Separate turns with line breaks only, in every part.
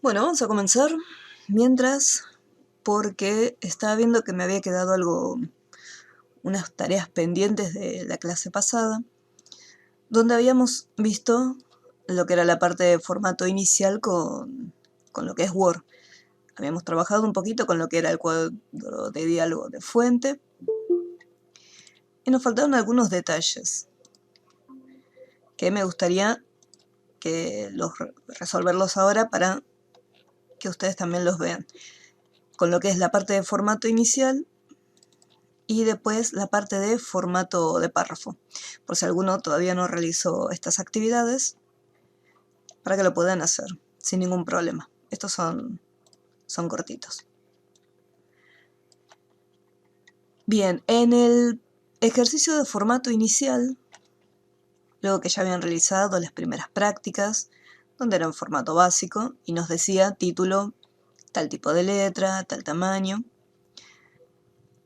Bueno, vamos a comenzar mientras, porque estaba viendo que me había quedado unas tareas pendientes de la clase pasada, donde habíamos visto lo que era la parte de formato inicial con lo que es Word. Habíamos trabajado un poquito con lo que era el cuadro de diálogo de fuente, y nos faltaron algunos detalles que me gustaría resolverlos ahora para que ustedes también los vean. Con lo que es la parte de formato inicial y después la parte de formato de párrafo, por si alguno todavía no realizó estas actividades, para que lo puedan hacer sin ningún problema. Estos son cortitos. Bien, en el ejercicio de formato inicial, luego que ya habían realizado las primeras prácticas, donde era en formato básico y nos decía título, tal tipo de letra, tal tamaño.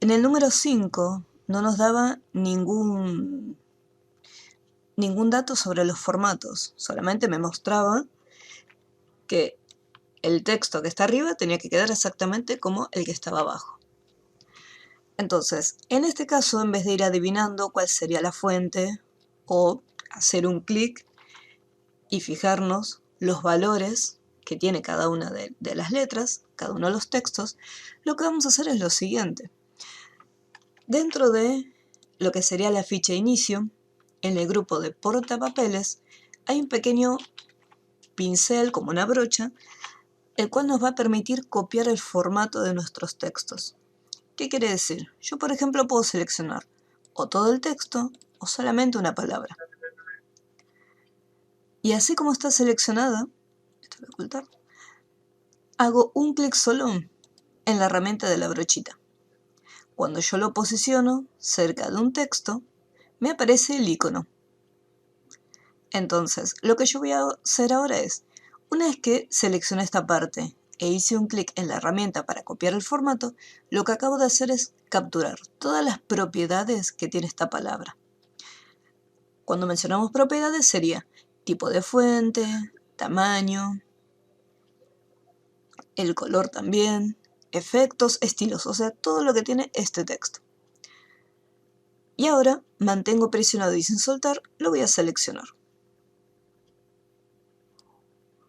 En el número 5 no nos daba ningún dato sobre los formatos, solamente me mostraba que el texto que está arriba tenía que quedar exactamente como el que estaba abajo. Entonces, en este caso, en vez de ir adivinando cuál sería la fuente o hacer un clic y fijarnos los valores que tiene cada una de las letras, cada uno de los textos, lo que vamos a hacer es lo siguiente. Dentro de lo que sería la ficha inicio, en el grupo de portapapeles, hay un pequeño pincel como una brocha, el cual nos va a permitir copiar el formato de nuestros textos. ¿Qué quiere decir? Yo, por ejemplo, puedo seleccionar o todo el texto o solamente una palabra. Y así como está seleccionada, esto lo voy a ocultar, hago un clic solo en la herramienta de la brochita. Cuando yo lo posiciono cerca de un texto, me aparece el icono. Entonces, lo que yo voy a hacer ahora es, una vez que seleccioné esta parte e hice un clic en la herramienta para copiar el formato, lo que acabo de hacer es capturar todas las propiedades que tiene esta palabra. Cuando mencionamos propiedades sería tipo de fuente, tamaño, el color también, efectos, estilos, o sea, todo lo que tiene este texto. Y ahora mantengo presionado y sin soltar, lo voy a seleccionar.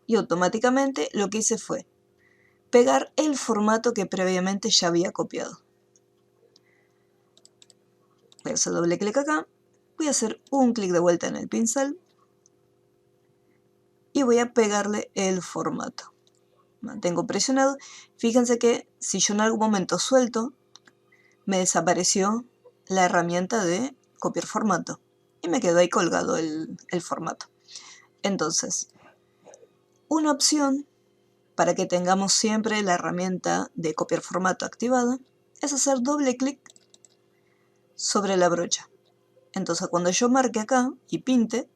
Y automáticamente lo que hice fue pegar el formato que previamente ya había copiado. Voy a hacer doble clic acá, voy a hacer un clic de vuelta en el pincel y voy a pegarle el formato. Mantengo presionado. Fíjense que si yo en algún momento suelto, me desapareció la herramienta de copiar formato y me quedó ahí colgado el formato. Entonces, una opción para que tengamos siempre la herramienta de copiar formato activada es hacer doble clic sobre la brocha. Entonces cuando yo marque acá y pinte,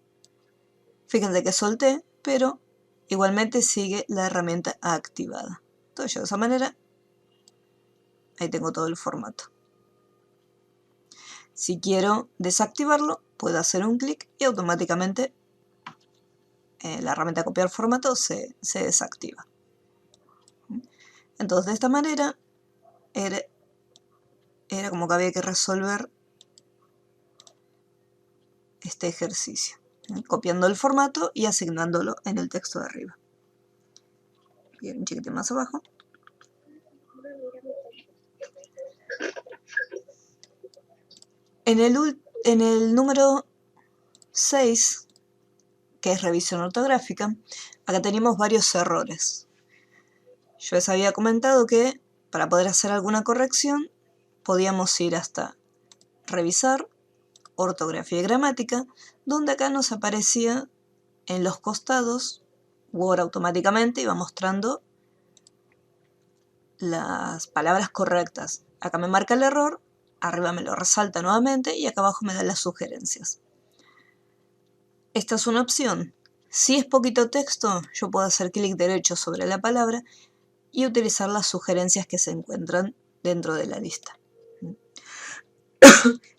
fíjense que solté, pero igualmente sigue la herramienta activada. Entonces yo de esa manera, ahí tengo todo el formato. Si quiero desactivarlo, puedo hacer un clic y automáticamente la herramienta de copiar formato se desactiva. Entonces de esta manera era como que había que resolver este ejercicio, copiando el formato y asignándolo en el texto de arriba. Bien, un chiquitín más abajo. En el número 6, que es revisión ortográfica, acá tenemos varios errores. Yo les había comentado que para poder hacer alguna corrección podíamos ir hasta revisar, ortografía y gramática, donde acá nos aparecía en los costados, Word automáticamente iba mostrando las palabras correctas. Acá me marca el error, arriba me lo resalta nuevamente y acá abajo me da las sugerencias. Esta es una opción. Si es poquito texto, yo puedo hacer clic derecho sobre la palabra y utilizar las sugerencias que se encuentran dentro de la lista.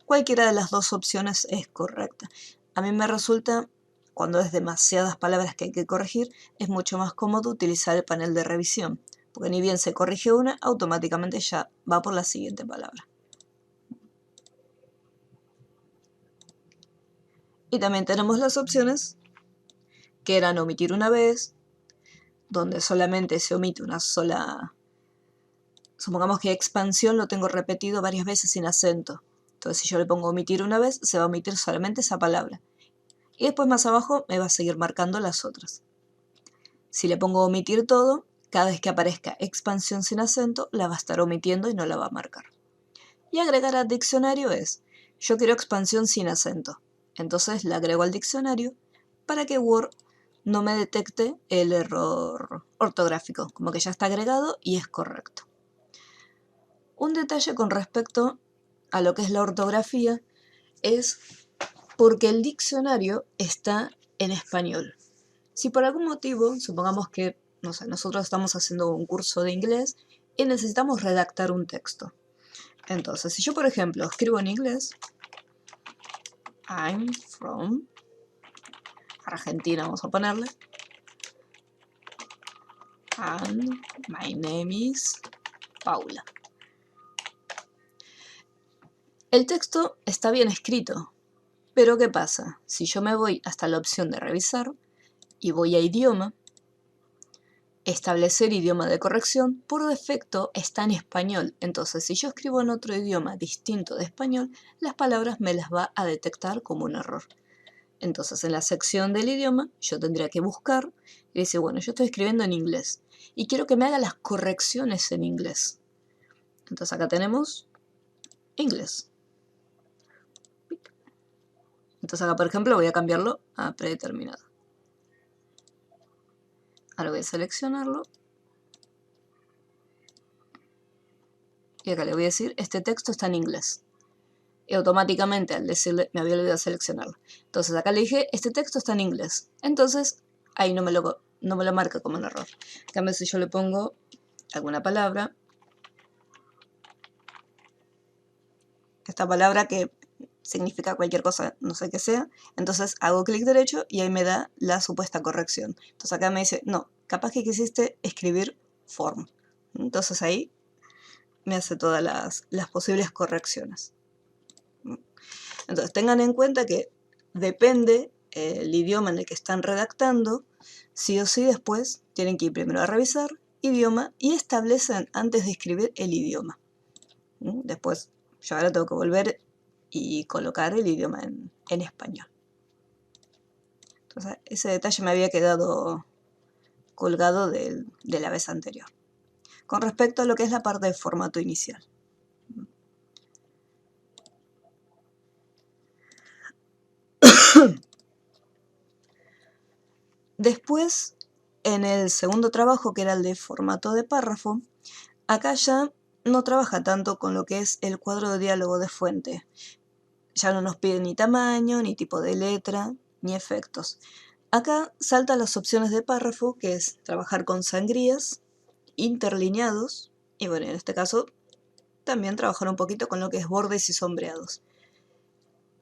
Cualquiera de las dos opciones es correcta. A mí me resulta cuando es demasiadas palabras que hay que corregir, es mucho más cómodo utilizar el panel de revisión, porque ni bien se corrige una, automáticamente ya va por la siguiente palabra. Y también tenemos las opciones que eran omitir una vez, donde solamente se omite una sola. Supongamos que expansión lo tengo repetido varias veces sin acento. Entonces si yo le pongo omitir una vez, se va a omitir solamente esa palabra. Y después más abajo me va a seguir marcando las otras. Si le pongo omitir todo, cada vez que aparezca expansión sin acento, la va a estar omitiendo y no la va a marcar. Y agregar al diccionario es, yo quiero expansión sin acento. Entonces la agrego al diccionario para que Word no me detecte el error ortográfico, como que ya está agregado y es correcto. Un detalle con respecto a lo que es la ortografía es porque el diccionario está en español. Si por algún motivo, supongamos que, no sé, nosotros estamos haciendo un curso de inglés y necesitamos redactar un texto. Entonces, si yo, por ejemplo, escribo en inglés, I'm from Argentina, vamos a ponerle, and my name is Paula. El texto está bien escrito, pero ¿qué pasa? Si yo me voy hasta la opción de revisar y voy a idioma, establecer idioma de corrección, por defecto está en español. Entonces, si yo escribo en otro idioma distinto de español, las palabras me las va a detectar como un error. Entonces, en la sección del idioma, yo tendría que buscar y decir, bueno, yo estoy escribiendo en inglés y quiero que me haga las correcciones en inglés. Entonces, acá tenemos inglés. Entonces, acá, por ejemplo, voy a cambiarlo a predeterminado. Ahora voy a seleccionarlo. Y acá le voy a decir, este texto está en inglés. Y automáticamente al decirle, me había olvidado seleccionarlo. Entonces acá le dije, este texto está en inglés. Entonces ahí no me lo marca como un error. En cambio, si yo le pongo alguna palabra, esta palabra que significa cualquier cosa, no sé qué sea, entonces hago clic derecho y ahí me da la supuesta corrección. Entonces acá me dice, no, capaz que quisiste escribir form. Entonces ahí me hace todas las posibles correcciones. Entonces tengan en cuenta que depende el idioma en el que están redactando, sí o sí después tienen que ir primero a revisar idioma y establecen antes de escribir el idioma. Después yo ahora tengo que volver y colocar el idioma en español. Entonces ese detalle me había quedado colgado de la vez anterior. Con respecto a lo que es la parte de formato inicial. Después, en el segundo trabajo, que era el de formato de párrafo, acá ya no trabaja tanto con lo que es el cuadro de diálogo de fuente. Ya no nos pide ni tamaño, ni tipo de letra, ni efectos. Acá saltan las opciones de párrafo, que es trabajar con sangrías, interlineados, y bueno, en este caso también trabajar un poquito con lo que es bordes y sombreados.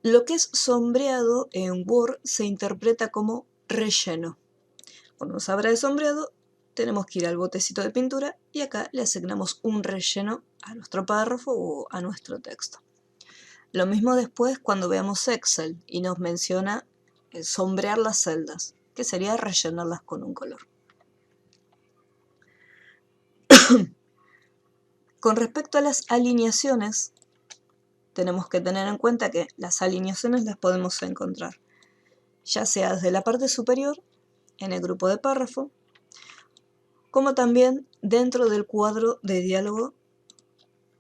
Lo que es sombreado en Word se interpreta como relleno. Cuando nos habla de sombreado, tenemos que ir al botecito de pintura y acá le asignamos un relleno a nuestro párrafo o a nuestro texto. Lo mismo después cuando veamos Excel y nos menciona sombrear las celdas, que sería rellenarlas con un color. Con respecto a las alineaciones, tenemos que tener en cuenta que las alineaciones las podemos encontrar ya sea desde la parte superior, en el grupo de párrafo, como también dentro del cuadro de diálogo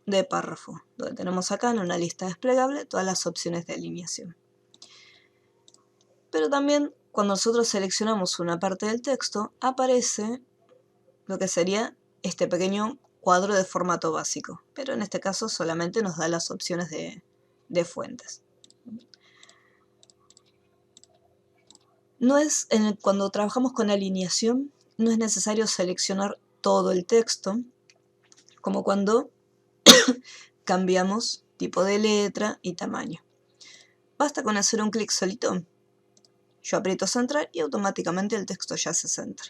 de párrafo, donde tenemos acá en una lista desplegable todas las opciones de alineación. Pero también cuando nosotros seleccionamos una parte del texto, aparece lo que sería este pequeño cuadro de formato básico, pero en este caso solamente nos da las opciones de fuentes. Cuando trabajamos con alineación, no es necesario seleccionar todo el texto, como cuando cambiamos tipo de letra y tamaño. Basta con hacer un clic solito Yo aprieto centrar y automáticamente el texto ya se centra.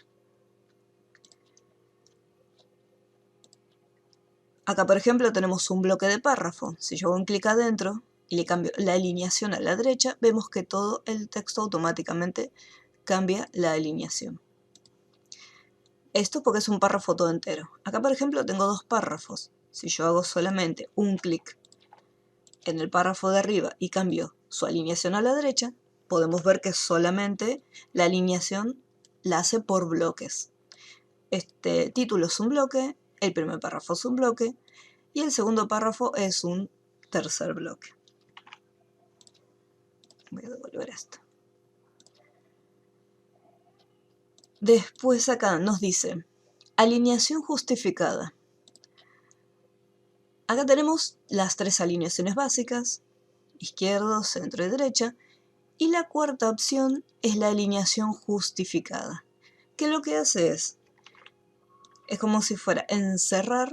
Acá, por ejemplo, tenemos un bloque de párrafo. Si yo hago un clic adentro y le cambio la alineación a la derecha, vemos que todo el texto automáticamente cambia la alineación. Esto porque es un párrafo todo entero. Acá, por ejemplo, tengo dos párrafos. Si yo hago solamente un clic en el párrafo de arriba y cambio su alineación a la derecha, podemos ver que solamente la alineación la hace por bloques. Este título es un bloque, el primer párrafo es un bloque y el segundo párrafo es un tercer bloque. Voy a devolver esto. Después acá nos dice alineación justificada. Acá tenemos las tres alineaciones básicas, izquierdo, centro y derecha, y la cuarta opción es la alineación justificada, que lo que hace es como si fuera encerrar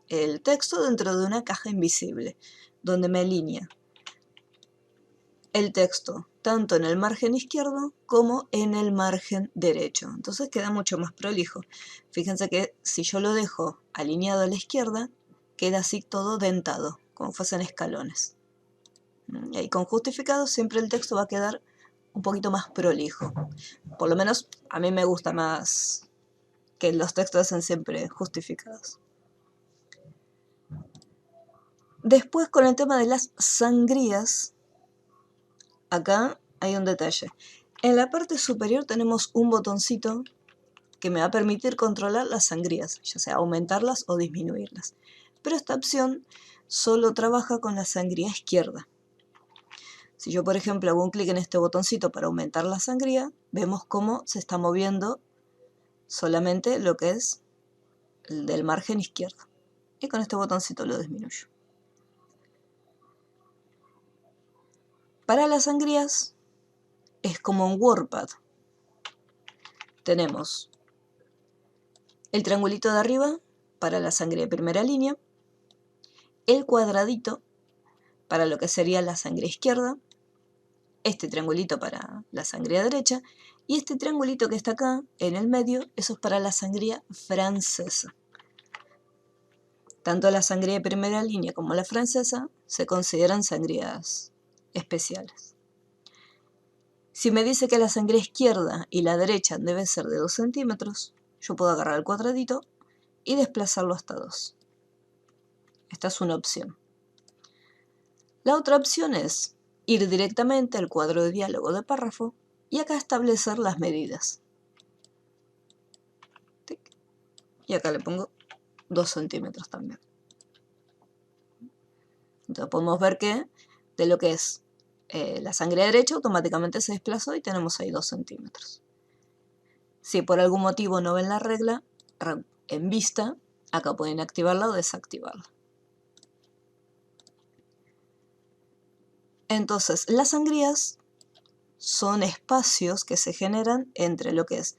el texto dentro de una caja invisible, donde me alinea el texto tanto en el margen izquierdo como en el margen derecho. Entonces queda mucho más prolijo. Fíjense que si yo lo dejo alineado a la izquierda, queda así todo dentado, como fuesen escalones. Y ahí con justificado siempre el texto va a quedar un poquito más prolijo. Por lo menos a mí me gusta más que los textos sean siempre justificados. Después, con el tema de las sangrías, acá hay un detalle. En la parte superior tenemos un botoncito que me va a permitir controlar las sangrías, ya sea aumentarlas o disminuirlas. Pero esta opción solo trabaja con la sangría izquierda. Si yo, por ejemplo, hago un clic en este botoncito para aumentar la sangría, vemos cómo se está moviendo solamente lo que es el del margen izquierdo. Y con este botoncito lo disminuyo. Para las sangrías es como un WordPad. Tenemos el triangulito de arriba para la sangría de primera línea, el cuadradito para lo que sería la sangría izquierda, este triangulito para la sangría derecha y este triangulito que está acá en el medio, eso es para la sangría francesa. Tanto la sangría de primera línea como la francesa se consideran sangrías especiales. Si me dice que la sangría izquierda y la derecha debe ser de 2 centímetros, yo puedo agarrar el cuadradito y desplazarlo hasta 2. Esta es una opción. La otra opción es ir directamente al cuadro de diálogo de párrafo y acá establecer las medidas. Y acá le pongo 2 centímetros también. Entonces podemos ver que de lo que es la sangría derecha automáticamente se desplazó y tenemos ahí 2 centímetros. Si por algún motivo no ven la regla en vista, acá pueden activarla o desactivarla. Entonces, las sangrías son espacios que se generan entre lo que es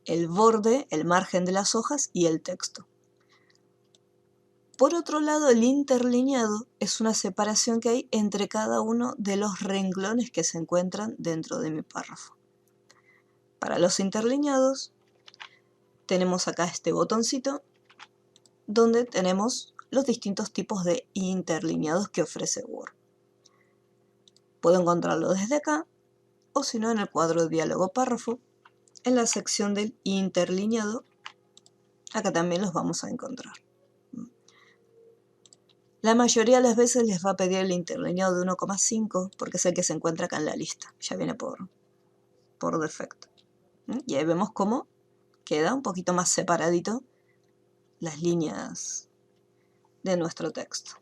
el borde, el margen de las hojas y el texto. Por otro lado, el interlineado es una separación que hay entre cada uno de los renglones que se encuentran dentro de mi párrafo. Para los interlineados, tenemos acá este botoncito donde tenemos los distintos tipos de interlineados que ofrece Word. Puedo encontrarlo desde acá, o si no en el cuadro de diálogo párrafo, en la sección del interlineado, acá también los vamos a encontrar. La mayoría de las veces les va a pedir el interlineado de 1,5 porque es el que se encuentra acá en la lista, ya viene por defecto. Y ahí vemos cómo queda un poquito más separadito las líneas de nuestro texto.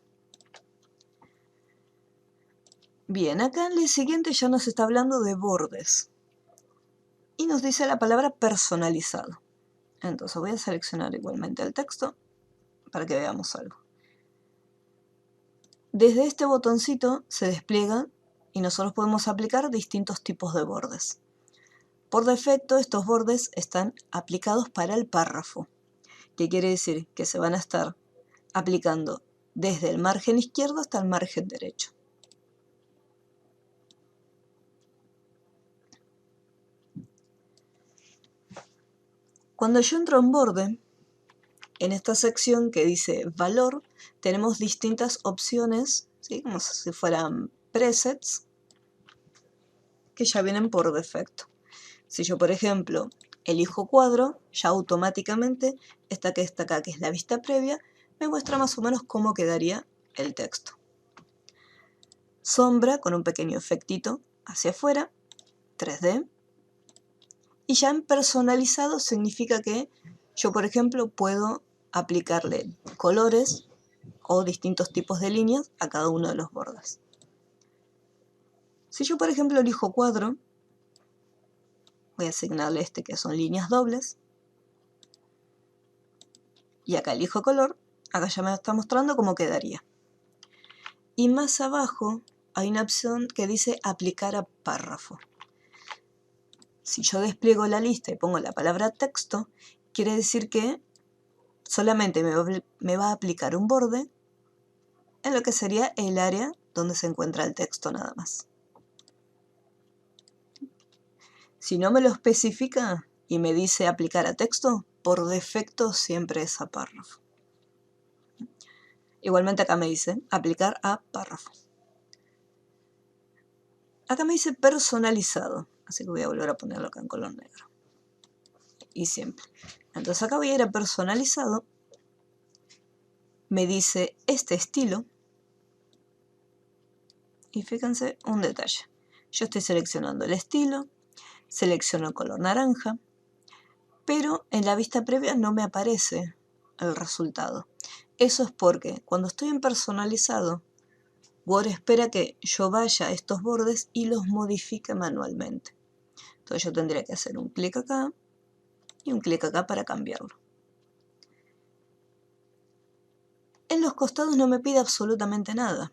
Bien, acá en el siguiente ya nos está hablando de bordes. Y nos dice la palabra personalizado. Entonces voy a seleccionar igualmente el texto para que veamos algo. Desde este botoncito se despliega y nosotros podemos aplicar distintos tipos de bordes. Por defecto estos bordes están aplicados para el párrafo. ¿Qué quiere decir? Que se van a estar aplicando desde el margen izquierdo hasta el margen derecho. Cuando yo entro en borde, en esta sección que dice valor, tenemos distintas opciones, ¿sí? Como si fueran presets, que ya vienen por defecto. Si yo, por ejemplo, elijo cuadro, ya automáticamente esta que está acá, que es la vista previa, me muestra más o menos cómo quedaría el texto. Sombra con un pequeño efectito hacia afuera, 3D. Y ya en personalizado significa que yo, por ejemplo, puedo aplicarle colores o distintos tipos de líneas a cada uno de los bordes. Si yo, por ejemplo, elijo cuadro, voy a asignarle este que son líneas dobles. Y acá elijo color, acá ya me está mostrando cómo quedaría. Y más abajo hay una opción que dice aplicar a párrafo. Si yo despliego la lista y pongo la palabra texto, quiere decir que solamente me va a aplicar un borde en lo que sería el área donde se encuentra el texto nada más. Si no me lo especifica y me dice aplicar a texto, por defecto siempre es a párrafo. Igualmente acá me dice aplicar a párrafo. Acá me dice personalizado, así que voy a volver a ponerlo acá en color negro. Y siempre. Entonces acá voy a ir a personalizado. Me dice este estilo. Y fíjense un detalle. Yo estoy seleccionando el estilo, selecciono el color naranja, pero en la vista previa no me aparece el resultado. Eso es porque cuando estoy en personalizado, Word espera que yo vaya a estos bordes y los modifique manualmente. Entonces yo tendría que hacer un clic acá y un clic acá para cambiarlo. En los costados no me pide absolutamente nada,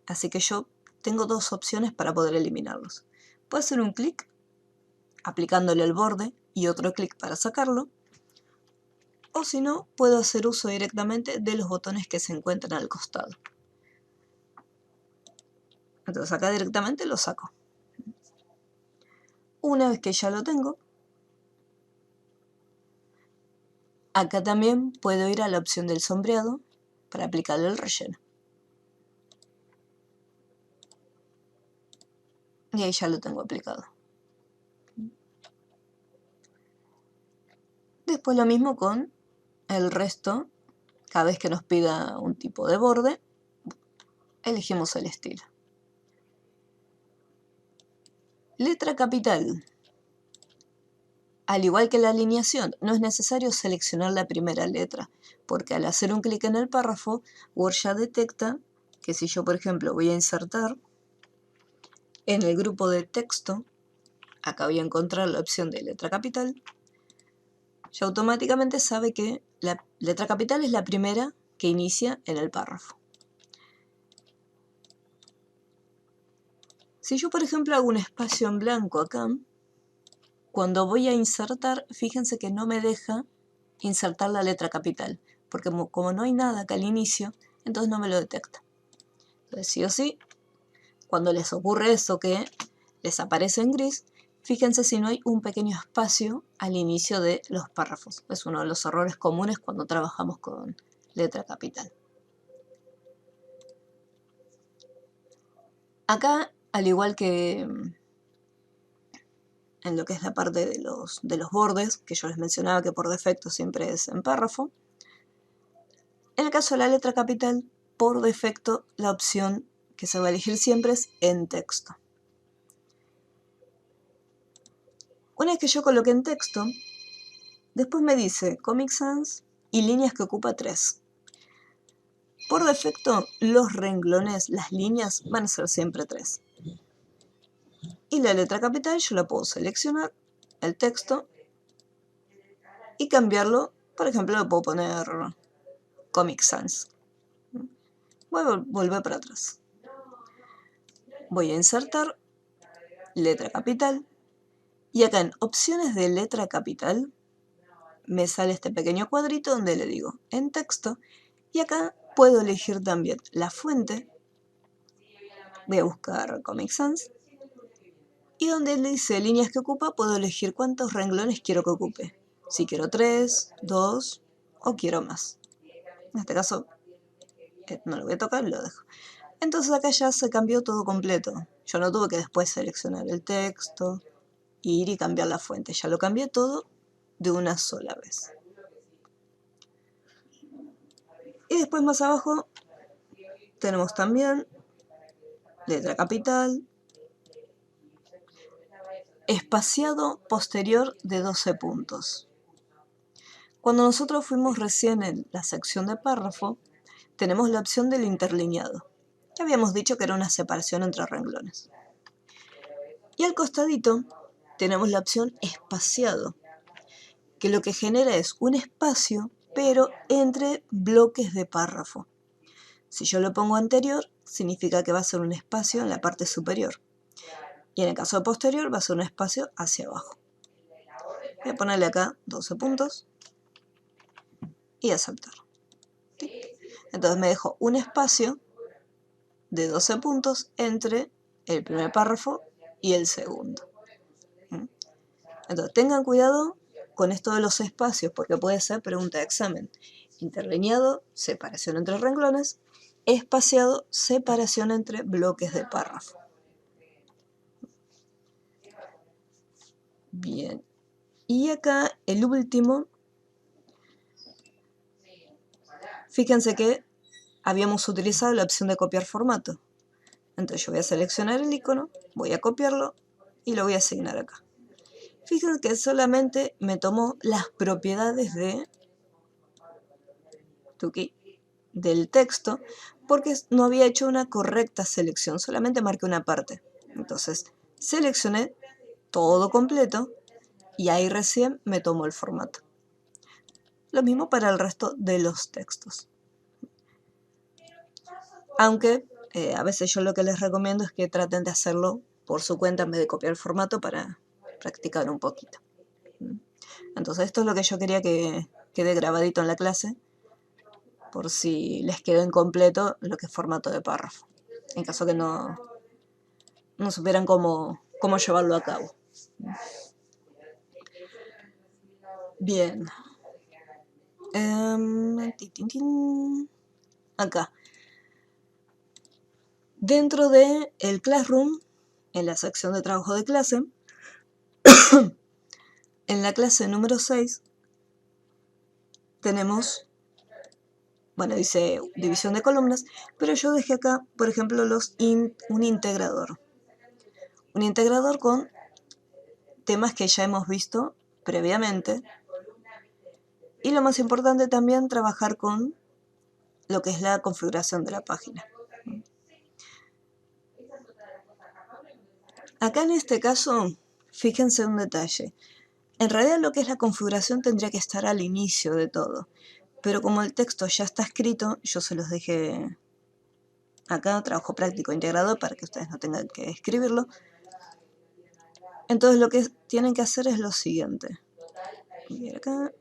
así que yo tengo dos opciones para poder eliminarlos. Puedo hacer un clic aplicándole el borde y otro clic para sacarlo, o si no, puedo hacer uso directamente de los botones que se encuentran al costado. Entonces acá directamente lo saco. Una vez que ya lo tengo, acá también puedo ir a la opción del sombreado para aplicarle el relleno. Y ahí ya lo tengo aplicado. Después lo mismo con el resto. Cada vez que nos pida un tipo de borde, elegimos el estilo. Letra capital. Al igual que la alineación, no es necesario seleccionar la primera letra, porque al hacer un clic en el párrafo, Word ya detecta que si yo, por ejemplo, voy a insertar en el grupo de texto, acá voy a encontrar la opción de letra capital, ya automáticamente sabe que la letra capital es la primera que inicia en el párrafo. Si yo, por ejemplo, hago un espacio en blanco acá, cuando voy a insertar, fíjense que no me deja insertar la letra capital, porque como no hay nada acá al inicio, entonces no me lo detecta. Entonces, sí o sí, cuando les ocurre eso que les aparece en gris, fíjense si no hay un pequeño espacio al inicio de los párrafos. Es uno de los errores comunes cuando trabajamos con letra capital. Acá, al igual que en lo que es la parte de los bordes, que yo les mencionaba que por defecto siempre es en párrafo, en el caso de la letra capital, por defecto la opción que se va a elegir siempre es en texto. Una vez que yo coloqué en texto, después me dice Comic Sans y líneas que ocupa 3. Por defecto, los renglones, las líneas, van a ser siempre 3. Y la letra capital yo la puedo seleccionar, el texto, y cambiarlo. Por ejemplo, le puedo poner Comic Sans. Voy a volver para atrás. Voy a insertar letra capital. Y acá en opciones de letra capital me sale este pequeño cuadrito donde le digo en texto. Y acá puedo elegir también la fuente. Voy a buscar Comic Sans. Y donde le dice líneas que ocupa, puedo elegir cuántos renglones quiero que ocupe. Si quiero 3, 2 o quiero más. En este caso no lo voy a tocar, lo dejo. Entonces acá ya se cambió todo completo. Yo no tuve que después seleccionar el texto, ir y cambiar la fuente. Ya lo cambié todo de una sola vez. Y después más abajo tenemos también letra capital, espaciado posterior de 12 puntos. Cuando nosotros fuimos recién en la sección de párrafo, tenemos la opción del interlineado. Ya habíamos dicho que era una separación entre renglones. Y al costadito tenemos la opción espaciado, que lo que genera es un espacio, pero entre bloques de párrafo. Si yo lo pongo anterior, significa que va a ser un espacio en la parte superior. Y en el caso posterior va a ser un espacio hacia abajo. Voy a ponerle acá 12 puntos y aceptar. Entonces me dejo un espacio de 12 puntos entre el primer párrafo y el segundo. Entonces tengan cuidado con esto de los espacios, porque puede ser pregunta de examen. Interlineado, separación entre renglones. Espaciado, separación entre bloques de párrafo. Bien. Y acá el último. Fíjense que habíamos utilizado la opción de copiar formato. Entonces yo voy a seleccionar el icono, voy a copiarlo y lo voy a asignar acá. Fíjense que solamente me tomó las propiedades del texto porque no había hecho una correcta selección, solamente marqué una parte. Entonces seleccioné todo completo y ahí recién me tomó el formato. Lo mismo para el resto de los textos. Aunque a veces yo lo que les recomiendo es que traten de hacerlo por su cuenta en vez de copiar el formato para practicar un poquito. Entonces esto es lo que yo quería que quede grabadito en la clase, por si les quedó incompleto lo que es formato de párrafo, en caso que no supieran cómo llevarlo a cabo. Bien. Acá. Dentro de el Classroom, en la sección de trabajo de clase, en la clase número 6, tenemos, bueno, dice división de columnas, pero yo dejé acá, por ejemplo, un integrador. Un integrador con temas que ya hemos visto previamente. Y lo más importante también, trabajar con lo que es la configuración de la página. Acá en este caso, fíjense un detalle. En realidad lo que es la configuración tendría que estar al inicio de todo. Pero como el texto ya está escrito, yo se los dejé acá, trabajo práctico integrador, para que ustedes no tengan que escribirlo. Entonces lo que tienen que hacer es lo siguiente. Voy a ir acá.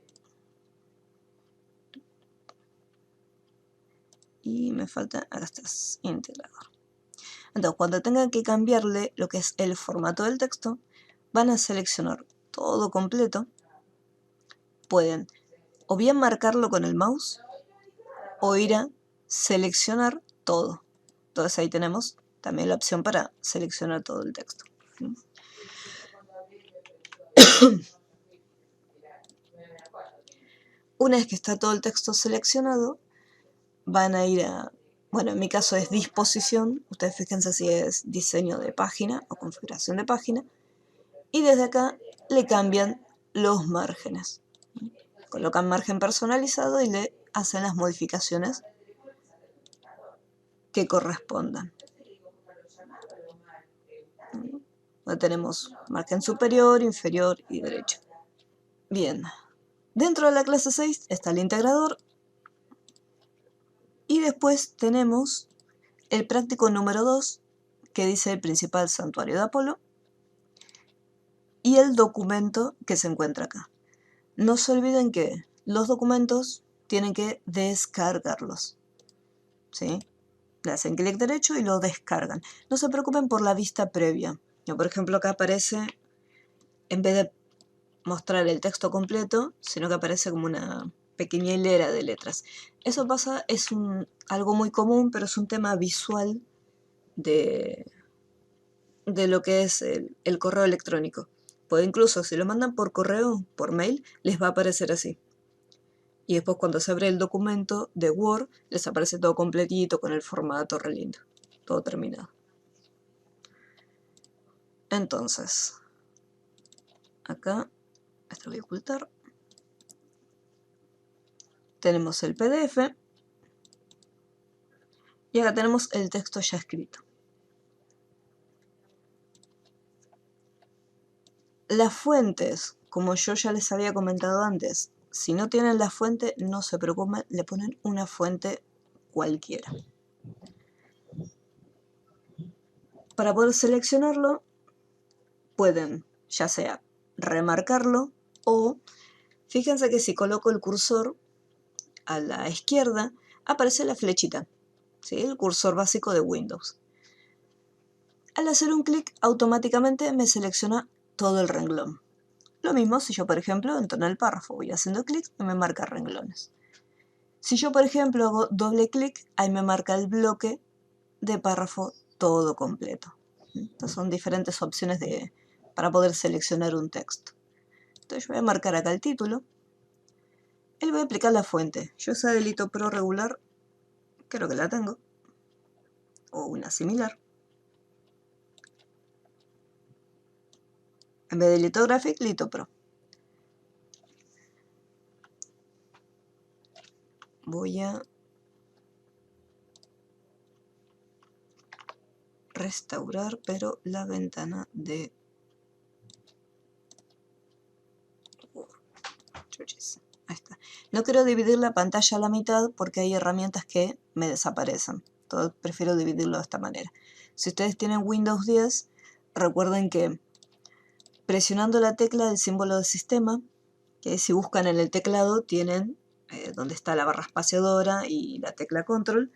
Y me falta, acá está, integrador. Entonces cuando tengan que cambiarle lo que es el formato del texto, van a seleccionar todo completo. Pueden o bien marcarlo con el mouse o ir a seleccionar todo. Entonces ahí tenemos también la opción para seleccionar todo el texto. Una vez que está todo el texto seleccionado, van a ir a, bueno, en mi caso es disposición, ustedes fíjense si es diseño de página o configuración de página, y desde acá le cambian los márgenes. Colocan margen personalizado y le hacen las modificaciones que correspondan. Tenemos margen superior, inferior y derecho. Bien, dentro de la clase 6 está el integrador y después tenemos el práctico número 2, que dice el principal santuario de Apolo, y el documento que se encuentra acá. No se olviden que los documentos tienen que descargarlos, ¿sí? Le hacen clic derecho y lo descargan. No se preocupen por la vista previa. Yo, por ejemplo, acá aparece, en vez de mostrar el texto completo, sino que aparece como una pequeña hilera de letras. Eso pasa, es algo muy común, pero es un tema visual de lo que es el correo electrónico. Pues incluso si lo mandan por correo, por mail, les va a aparecer así. Y después cuando se abre el documento de Word, les aparece todo completito con el formato re lindo. Todo terminado. Entonces, acá, esto lo voy a ocultar. Tenemos el PDF. Y acá tenemos el texto ya escrito. Las fuentes, como yo ya les había comentado antes, si no tienen la fuente, no se preocupen, le ponen una fuente cualquiera. Para poder seleccionarlo, pueden ya sea remarcarlo o, fíjense que si coloco el cursor a la izquierda, aparece la flechita, ¿sí? El cursor básico de Windows. Al hacer un clic, automáticamente me selecciona todo el renglón. Lo mismo si yo, por ejemplo, entro en el párrafo, voy haciendo clic y me marca renglones. Si yo, por ejemplo, hago doble clic, ahí me marca el bloque de párrafo todo completo. Estas son diferentes opciones para poder seleccionar un texto. Entonces yo voy a marcar acá el título. Y le voy a aplicar la fuente. Yo esa de LithoPro regular, creo que la tengo. O una similar. En vez de Lithographic, LithoPro. Voy a restaurar, pero la ventana de Ahí está. No quiero dividir la pantalla a la mitad porque hay herramientas que me desaparecen. Entonces prefiero dividirlo de esta manera. Si ustedes tienen Windows 10, recuerden que presionando la tecla del símbolo de sistema, que si buscan en el teclado tienen donde está la barra espaciadora y la tecla control,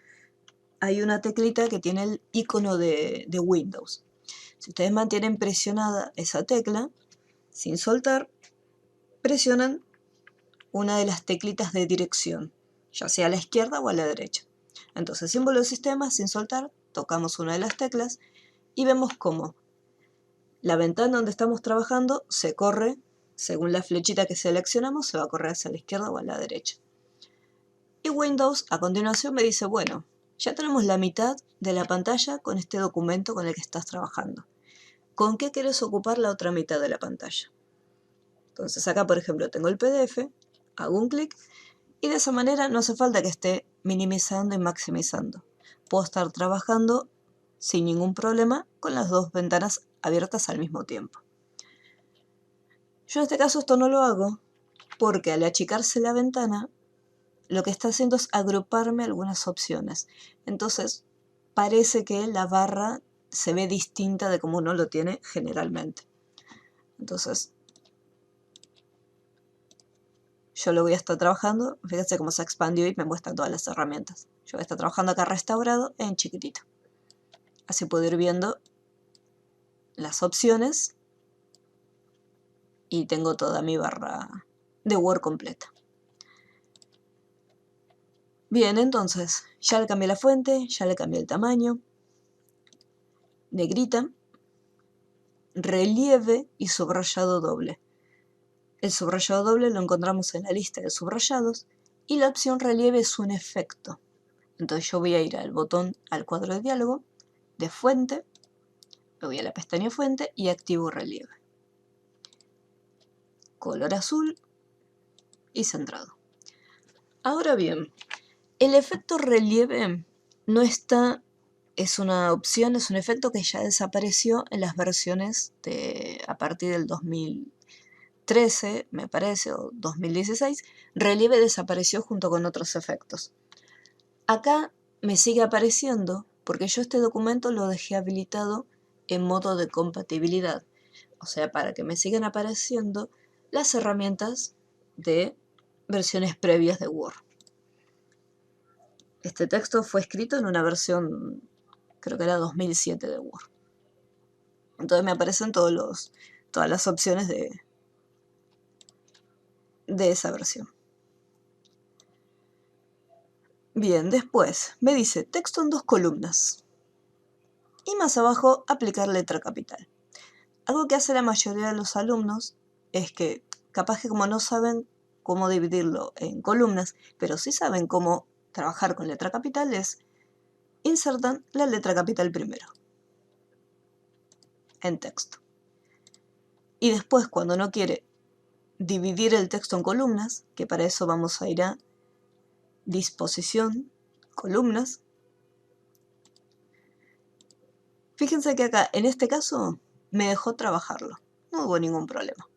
hay una teclita que tiene el icono de Windows. Si ustedes mantienen presionada esa tecla, sin soltar, presionan una de las teclitas de dirección, ya sea a la izquierda o a la derecha. Entonces, símbolo de sistema, sin soltar, tocamos una de las teclas y vemos cómo la ventana donde estamos trabajando se corre, según la flechita que seleccionamos, se va a correr hacia la izquierda o a la derecha. Y Windows a continuación me dice, bueno, ya tenemos la mitad de la pantalla con este documento con el que estás trabajando. ¿Con qué quieres ocupar la otra mitad de la pantalla? Entonces acá, por ejemplo, tengo el PDF, hago un clic y de esa manera no hace falta que esté minimizando y maximizando. Puedo estar trabajando sin ningún problema con las dos ventanas abiertas al mismo tiempo. Yo en este caso esto no lo hago porque al achicarse la ventana, lo que está haciendo es agruparme algunas opciones. Entonces parece que la barra se ve distinta de como uno lo tiene generalmente. Entonces yo lo voy a estar trabajando, fíjense cómo se expandió y me muestra todas las herramientas. Yo voy a estar trabajando acá restaurado en chiquitito. Así puedo ir viendo las opciones y tengo toda mi barra de Word completa. Bien, entonces ya le cambié la fuente, ya le cambié el tamaño, negrita, relieve y subrayado doble. El subrayado doble lo encontramos en la lista de subrayados y la opción relieve es un efecto. Entonces yo voy a ir al botón, al cuadro de diálogo, de fuente, me voy a la pestaña fuente y activo relieve. Color azul y centrado. Ahora bien, el efecto relieve no está, es una opción, es un efecto que ya desapareció en las versiones a partir del 2013, me parece, o 2016, relieve desapareció junto con otros efectos. Acá me sigue apareciendo porque yo este documento lo dejé habilitado en modo de compatibilidad. O sea, para que me sigan apareciendo las herramientas de versiones previas de Word. Este texto fue escrito en una versión, creo que era 2007 de Word. Entonces me aparecen todas las opciones de esa versión. Bien, después me dice texto en 2 columnas. Y más abajo, aplicar letra capital. Algo que hace la mayoría de los alumnos es que, capaz que como no saben cómo dividirlo en columnas, pero sí saben cómo trabajar con letra capital, es insertan la letra capital primero en texto. Y después, cuando no quiere dividir el texto en columnas, que para eso vamos a ir a disposición, columnas. Fíjense que acá, en este caso, me dejó trabajarlo. No hubo ningún problema.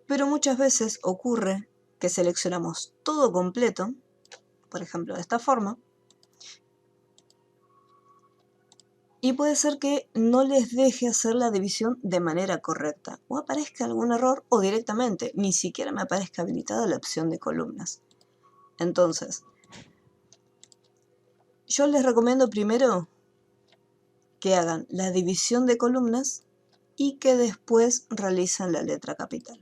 Pero muchas veces ocurre que seleccionamos todo completo, por ejemplo de esta forma, y puede ser que no les deje hacer la división de manera correcta, o aparezca algún error, o directamente ni siquiera me aparezca habilitada la opción de columnas. Entonces, yo les recomiendo primero que hagan la división de columnas y que después realicen la letra capital,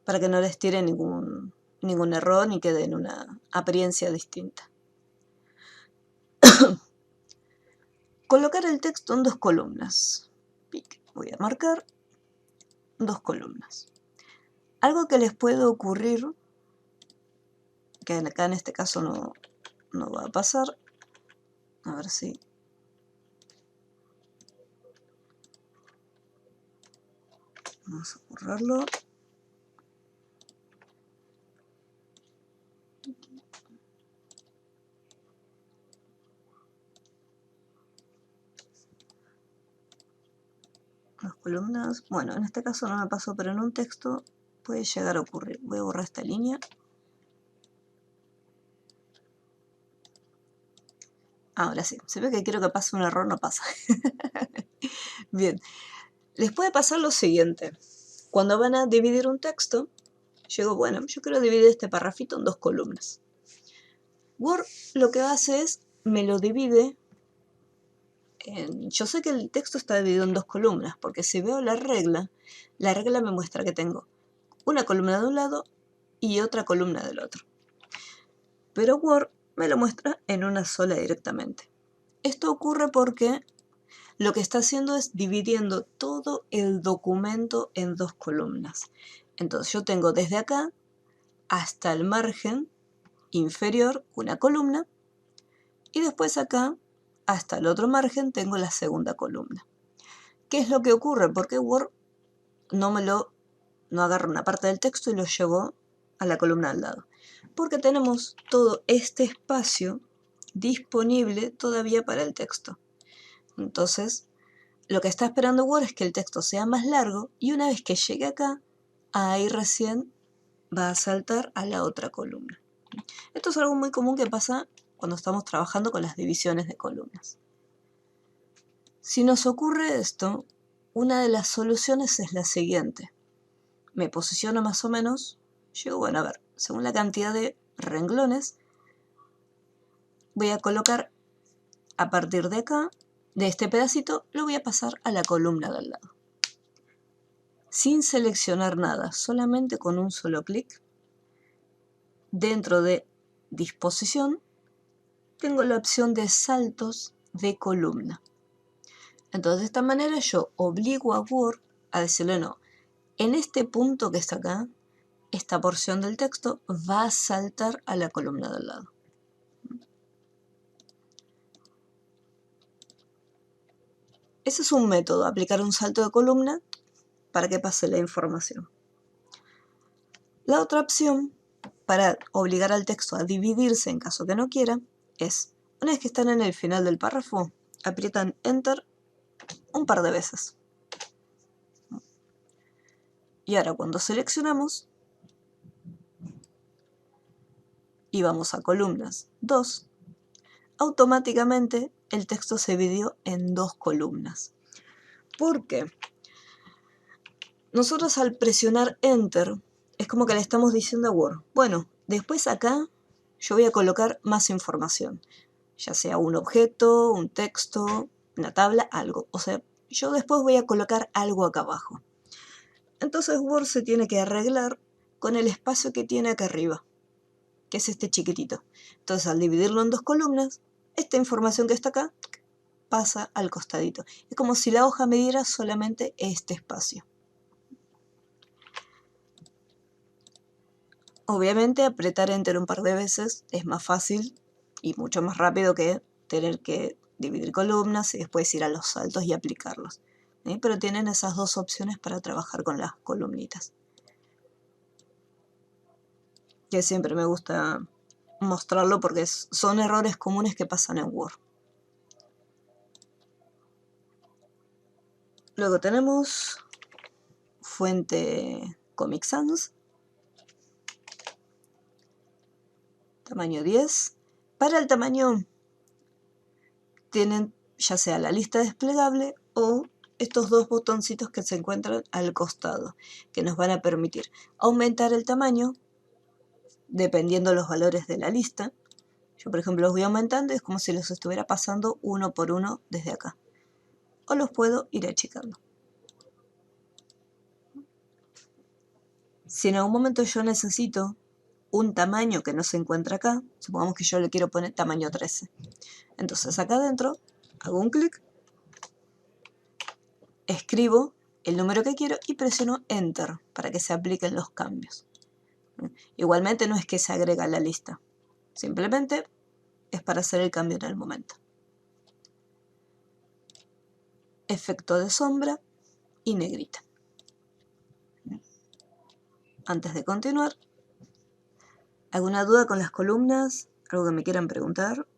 para que no les tire ningún error ni quede en una apariencia distinta. Colocar el texto en 2 columnas. Voy a marcar 2 columnas. Algo que les puede ocurrir, que acá en este caso no va a pasar. A ver si... Vamos a borrarlo. Las columnas, bueno, en este caso no me pasó, pero en un texto puede llegar a ocurrir. Voy a borrar esta línea. Ahora sí, se ve que quiero que pase un error, no pasa. Bien, les puede pasar lo siguiente. Cuando van a dividir un texto, yo quiero dividir este parrafito en 2 columnas. Word lo que hace es, me lo divide yo sé que el texto está dividido en 2 columnas, porque si veo la regla me muestra que tengo una columna de un lado y otra columna del otro. Pero Word me lo muestra en una sola directamente. Esto ocurre porque lo que está haciendo es dividiendo todo el documento en 2 columnas. Entonces yo tengo desde acá hasta el margen inferior una columna y después acá hasta el otro margen tengo la segunda columna. ¿Qué es lo que ocurre? Porque Word no agarra una parte del texto y lo llevó a la columna al lado. Porque tenemos todo este espacio disponible todavía para el texto. Entonces, lo que está esperando Word es que el texto sea más largo y una vez que llegue acá, ahí recién va a saltar a la otra columna. Esto es algo muy común que pasa cuando estamos trabajando con las divisiones de columnas. Si nos ocurre esto, una de las soluciones es la siguiente. Me posiciono más o menos, a ver, según la cantidad de renglones, voy a colocar a partir de acá, de este pedacito, lo voy a pasar a la columna de al lado. Sin seleccionar nada, solamente con un solo clic, dentro de disposición, tengo la opción de saltos de columna. Entonces, de esta manera yo obligo a Word a decirle no. En este punto que está acá, esta porción del texto va a saltar a la columna del lado. Ese es un método, aplicar un salto de columna para que pase la información. La otra opción, para obligar al texto a dividirse en caso que no quiera, es, una vez que están en el final del párrafo, aprietan Enter un par de veces. Y ahora cuando seleccionamos y vamos a columnas 2, automáticamente el texto se dividió en 2 columnas. ¿Por qué? Nosotros al presionar Enter es como que le estamos diciendo a Word, bueno, después acá yo voy a colocar más información, ya sea un objeto, un texto, una tabla, algo. O sea, yo después voy a colocar algo acá abajo. Entonces Word se tiene que arreglar con el espacio que tiene acá arriba, que es este chiquitito. Entonces al dividirlo en dos columnas, esta información que está acá pasa al costadito. Es como si la hoja me diera solamente este espacio. Obviamente apretar Enter un par de veces es más fácil y mucho más rápido que tener que dividir columnas y después ir a los saltos y aplicarlos. Pero tienen esas dos opciones para trabajar con las columnitas. Que siempre me gusta mostrarlo porque son errores comunes que pasan en Word. Luego tenemos fuente Comic Sans, tamaño 10. Para el tamaño tienen ya sea la lista desplegable o estos dos botoncitos que se encuentran al costado, que nos van a permitir aumentar el tamaño dependiendo los valores de la lista. Yo por ejemplo los voy aumentando y es como si los estuviera pasando uno por uno desde acá. O los puedo ir achicando. Si en algún momento yo necesito un tamaño que no se encuentra acá, supongamos que yo le quiero poner tamaño 13. Entonces acá adentro hago un clic, escribo el número que quiero y presiono Enter para que se apliquen los cambios. Igualmente no es que se agrega a la lista, simplemente es para hacer el cambio en el momento. Efecto de sombra y negrita. Antes de continuar, ¿alguna duda con las columnas? ¿Algo que me quieran preguntar?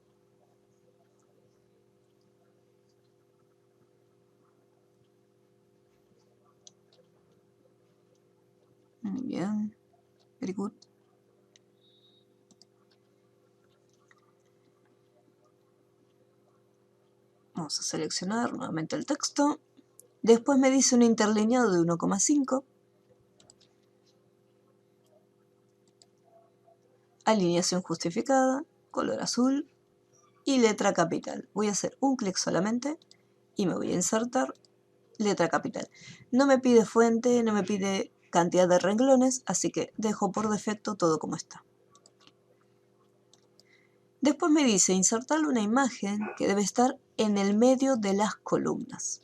Muy bien, very good. Vamos a seleccionar nuevamente el texto. Después me dice un interlineado de 1,5. Alineación justificada, color azul y letra capital. Voy a hacer un clic solamente y me voy a insertar letra capital. No me pide fuente, no me pide cantidad de renglones, así que dejo por defecto todo como está. Después me dice insertar una imagen que debe estar en el medio de las columnas.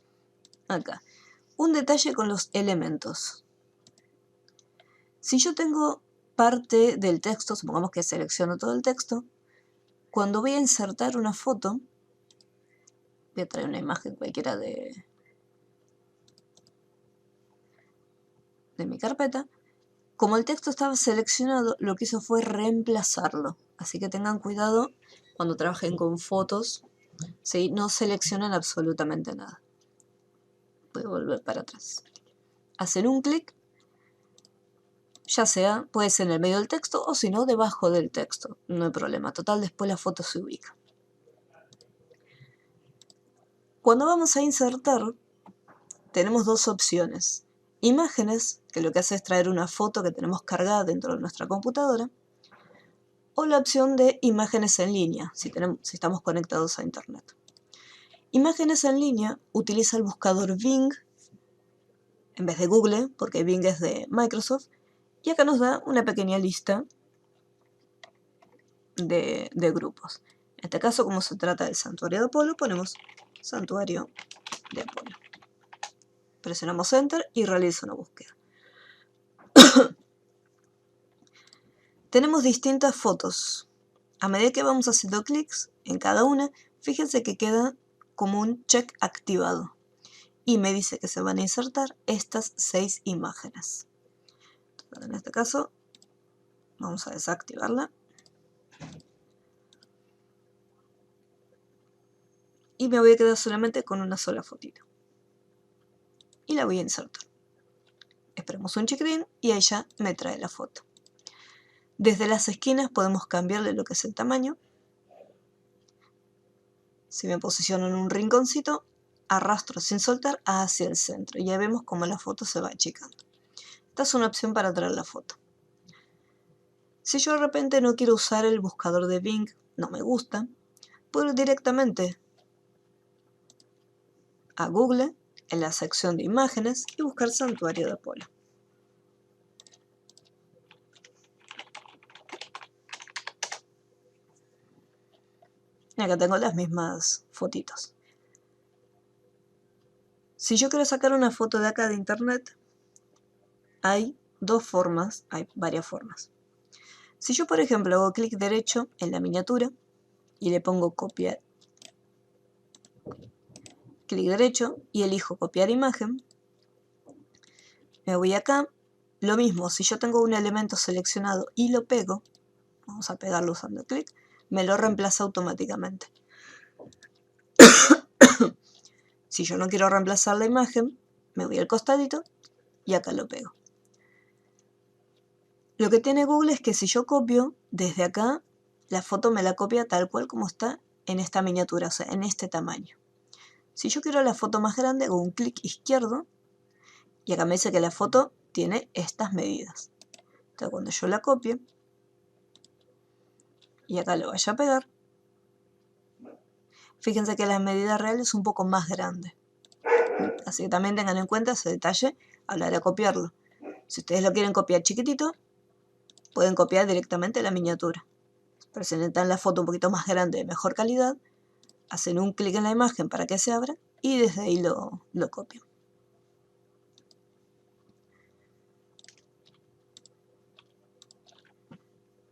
Acá. Un detalle con los elementos. Si yo tengo parte del texto, supongamos que selecciono todo el texto, cuando voy a insertar una foto, voy a traer una imagen cualquiera de mi carpeta, como el texto estaba seleccionado, lo que hizo fue reemplazarlo. Así que tengan cuidado cuando trabajen con fotos, ¿sí? No seleccionan absolutamente nada. Voy a volver para atrás. Hacen un clic, ya sea, puede ser en el medio del texto o si no, debajo del texto. No hay problema, total, después la foto se ubica. Cuando vamos a insertar, tenemos dos opciones. Imágenes, que lo que hace es traer una foto que tenemos cargada dentro de nuestra computadora, o la opción de imágenes en línea, si estamos conectados a internet. Imágenes en línea utiliza el buscador Bing en vez de Google, porque Bing es de Microsoft, y acá nos da una pequeña lista de grupos. En este caso, como se trata del santuario de Apolo, ponemos santuario de Apolo. Presionamos Enter y realiza una búsqueda. Tenemos distintas fotos. A medida que vamos haciendo clics en cada una, fíjense que queda como un check activado. Y me dice que se van a insertar estas 6 imágenes. Entonces, en este caso, vamos a desactivarla. Y me voy a quedar solamente con una sola fotito. Y la voy a insertar. Esperamos un chiquitín y ahí ya me trae la foto. Desde las esquinas podemos cambiarle lo que es el tamaño. Si me posiciono en un rinconcito, arrastro sin soltar hacia el centro. Y ya vemos cómo la foto se va achicando. Esta es una opción para traer la foto. Si yo de repente no quiero usar el buscador de Bing, no me gusta, puedo ir directamente a Google, en la sección de imágenes, y buscar santuario de Apolo. Y acá tengo las mismas fotitos. Si yo quiero sacar una foto de acá de internet, hay varias formas. Si yo, por ejemplo, hago clic derecho en la miniatura y le pongo copiar, clic derecho y elijo copiar imagen, me voy acá. Lo mismo, si yo tengo un elemento seleccionado y lo pego, vamos a pegarlo usando clic, me lo reemplaza automáticamente. Si yo no quiero reemplazar la imagen, me voy al costadito y acá lo pego. Lo que tiene Google es que si yo copio desde acá, la foto me la copia tal cual como está en esta miniatura, o sea, en este tamaño. Si yo quiero la foto más grande, hago un clic izquierdo y acá me dice que la foto tiene estas medidas. Entonces cuando yo la copio y acá lo vaya a pegar, fíjense que la medida real es un poco más grande. Así que también tengan en cuenta ese detalle a la hora de copiarlo. Si ustedes lo quieren copiar chiquitito, pueden copiar directamente la miniatura. Pero si necesitan la foto un poquito más grande de mejor calidad, hacen un clic en la imagen para que se abra y desde ahí lo copian.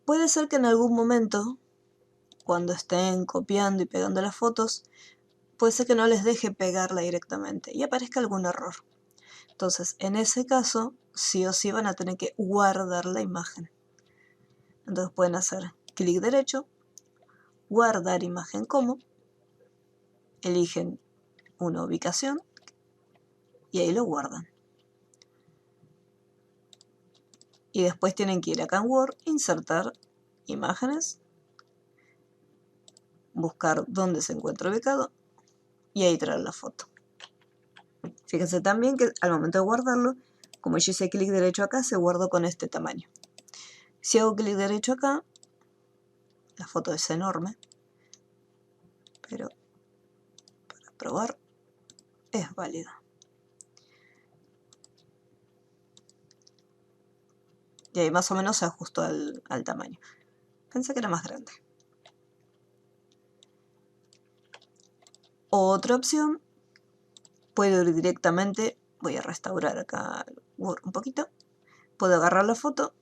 Puede ser que en algún momento, cuando estén copiando y pegando las fotos, puede ser que no les deje pegarla directamente y aparezca algún error. Entonces, en ese caso, sí o sí van a tener que guardar la imagen. Entonces pueden hacer clic derecho, guardar imagen como, eligen una ubicación y ahí lo guardan. Y después tienen que ir acá en Word, insertar imágenes, buscar dónde se encuentra ubicado y ahí traer la foto. Fíjense también que al momento de guardarlo, como yo hice clic derecho acá, se guardó con este tamaño. Si hago clic derecho acá, la foto es enorme, pero para probar es válida. Y ahí más o menos se ajustó al tamaño. Pensé que era más grande. Otra opción, puedo ir directamente, voy a restaurar acá Word un poquito, puedo agarrar la foto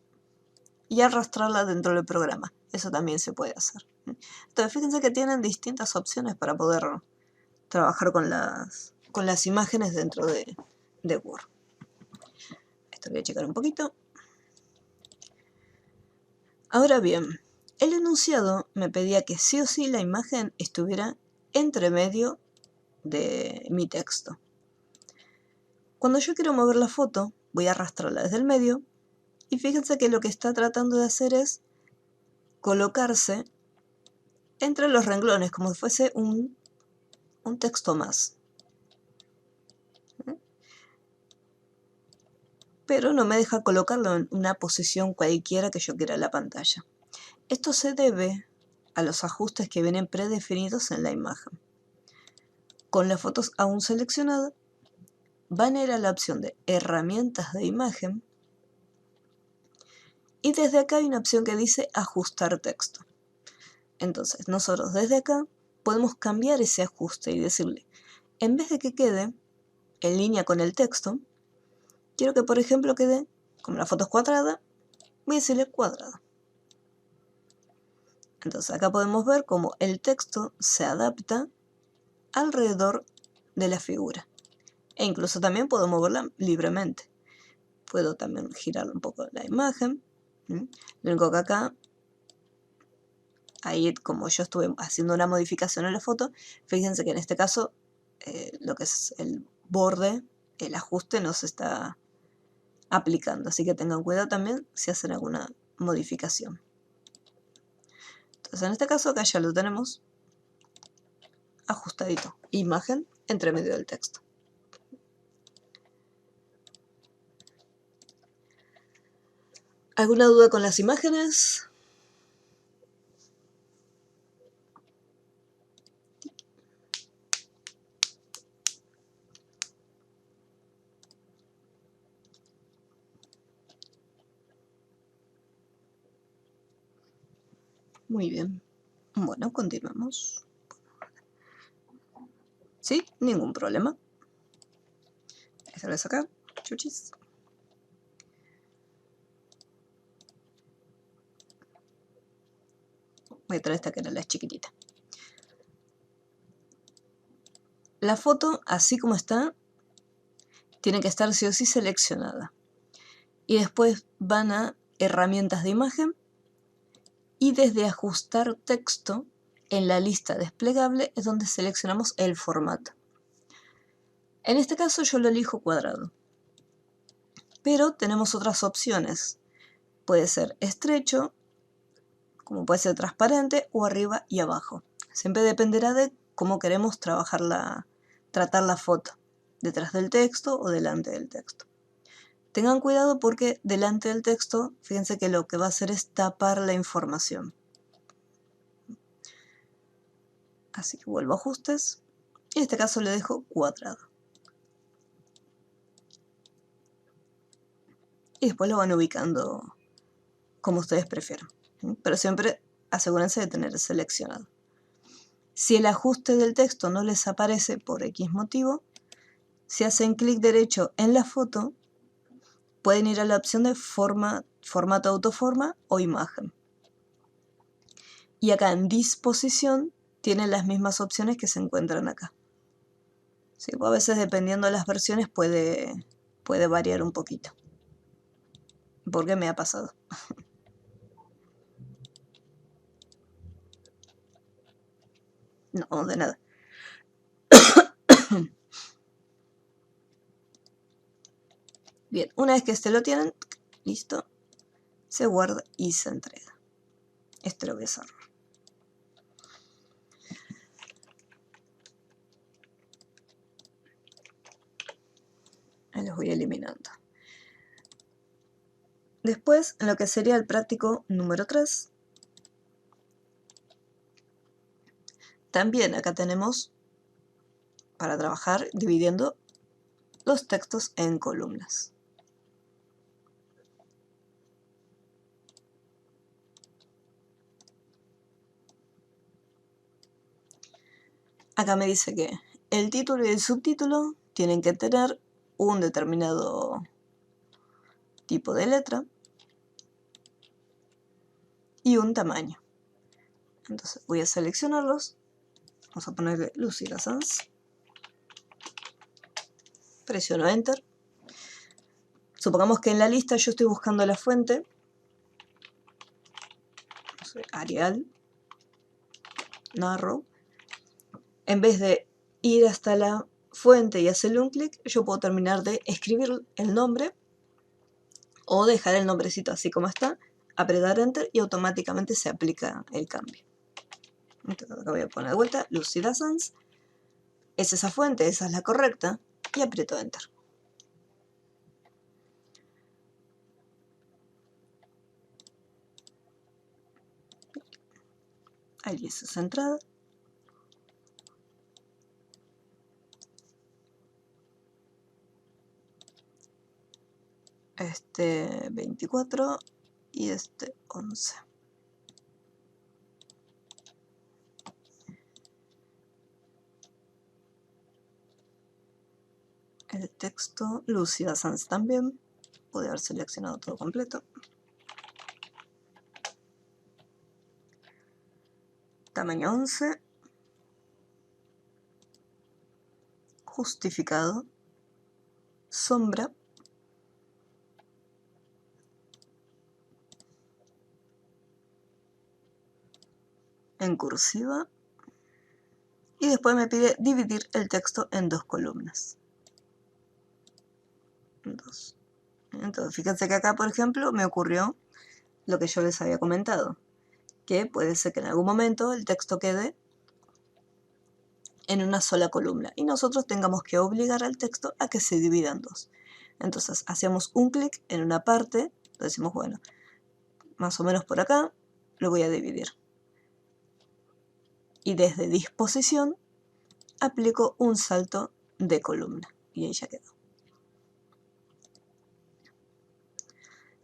y arrastrarla dentro del programa. Eso también se puede hacer. Entonces fíjense que tienen distintas opciones para poder trabajar con las imágenes dentro de Word. Esto voy a checar un poquito. Ahora bien, el enunciado me pedía que sí o sí la imagen estuviera entre medio de mi texto. Cuando yo quiero mover la foto, voy a arrastrarla desde el medio y fíjense que lo que está tratando de hacer es colocarse entre los renglones, como si fuese un texto más. Pero no me deja colocarlo en una posición cualquiera que yo quiera en la pantalla. Esto se debe a los ajustes que vienen predefinidos en la imagen. Con las fotos aún seleccionadas, van a ir a la opción de herramientas de imagen y desde acá hay una opción que dice ajustar texto. Entonces nosotros desde acá podemos cambiar ese ajuste y decirle, en vez de que quede en línea con el texto, quiero que por ejemplo quede, como la foto es cuadrada, voy a decirle cuadrada. Entonces acá podemos ver cómo el texto se adapta alrededor de la figura. E incluso también puedo moverla libremente. Puedo también girar un poco la imagen. Lo único que acá, ahí como yo estuve haciendo una modificación en la foto, fíjense que en este caso lo que es el borde, el ajuste no se está aplicando. Así que tengan cuidado también si hacen alguna modificación. Entonces en este caso acá ya lo tenemos ajustadito. Imagen entre medio del texto. ¿Alguna duda con las imágenes? Muy bien. Bueno, continuemos. ¿Sí? Ningún problema. Esta vez acá, chuchis. Voy a traer esta que era la chiquitita. La foto, así como está, tiene que estar sí o sí seleccionada. Y después van a herramientas de imagen y desde ajustar texto en la lista desplegable es donde seleccionamos el formato. En este caso yo lo elijo cuadrado, pero tenemos otras opciones. Puede ser estrecho, como puede ser transparente o arriba y abajo. Siempre dependerá de cómo queremos tratar la foto, detrás del texto o delante del texto. Tengan cuidado porque delante del texto, fíjense que lo que va a hacer es tapar la información. Así que vuelvo a ajustes y en este caso le dejo cuadrado. Y después lo van ubicando como ustedes prefieran. Pero siempre asegúrense de tener seleccionado. Si el ajuste del texto no les aparece por X motivo, si hacen clic derecho en la foto, pueden ir a la opción de formato autoforma o imagen. Y acá en disposición tienen las mismas opciones que se encuentran acá. Sí, a veces dependiendo de las versiones puede variar un poquito. Porque me ha pasado. No, de nada. Bien, una vez que este lo tienen, listo, se guarda y se entrega. Este lo voy a cerrar. Ahí los voy eliminando. Después, en lo que sería el práctico número 3, también acá tenemos para trabajar dividiendo los textos en columnas. Acá me dice que el título y el subtítulo tienen que tener un determinado tipo de letra y un tamaño. Entonces voy a seleccionarlos. Vamos a ponerle Lucila Sanz. Presiono Enter. Supongamos que en la lista yo estoy buscando la fuente. Arial. Narrow. En vez de ir hasta la fuente y hacerle un clic, yo puedo terminar de escribir el nombre o dejar el nombrecito así como está, apretar Enter y automáticamente se aplica el cambio. Entonces acá voy a poner de vuelta Lucila Sanz. Es esa fuente, esa es la correcta y aprieto Enter. Ahí es esa entrada. Este 24 y este 11. El texto Lucila Sanz también. Pude haber seleccionado todo completo. Tamaño 11. Justificado. Sombra. En cursiva. Y después me pide dividir el texto en 2 columnas. 2. Entonces, fíjense que acá, por ejemplo, me ocurrió lo que yo les había comentado, que puede ser que en algún momento el texto quede en una sola columna y nosotros tengamos que obligar al texto a que se divida en 2. Entonces, hacemos un clic en una parte, decimos, bueno, más o menos por acá, lo voy a dividir. Y desde disposición, aplico un salto de columna y ahí ya quedó.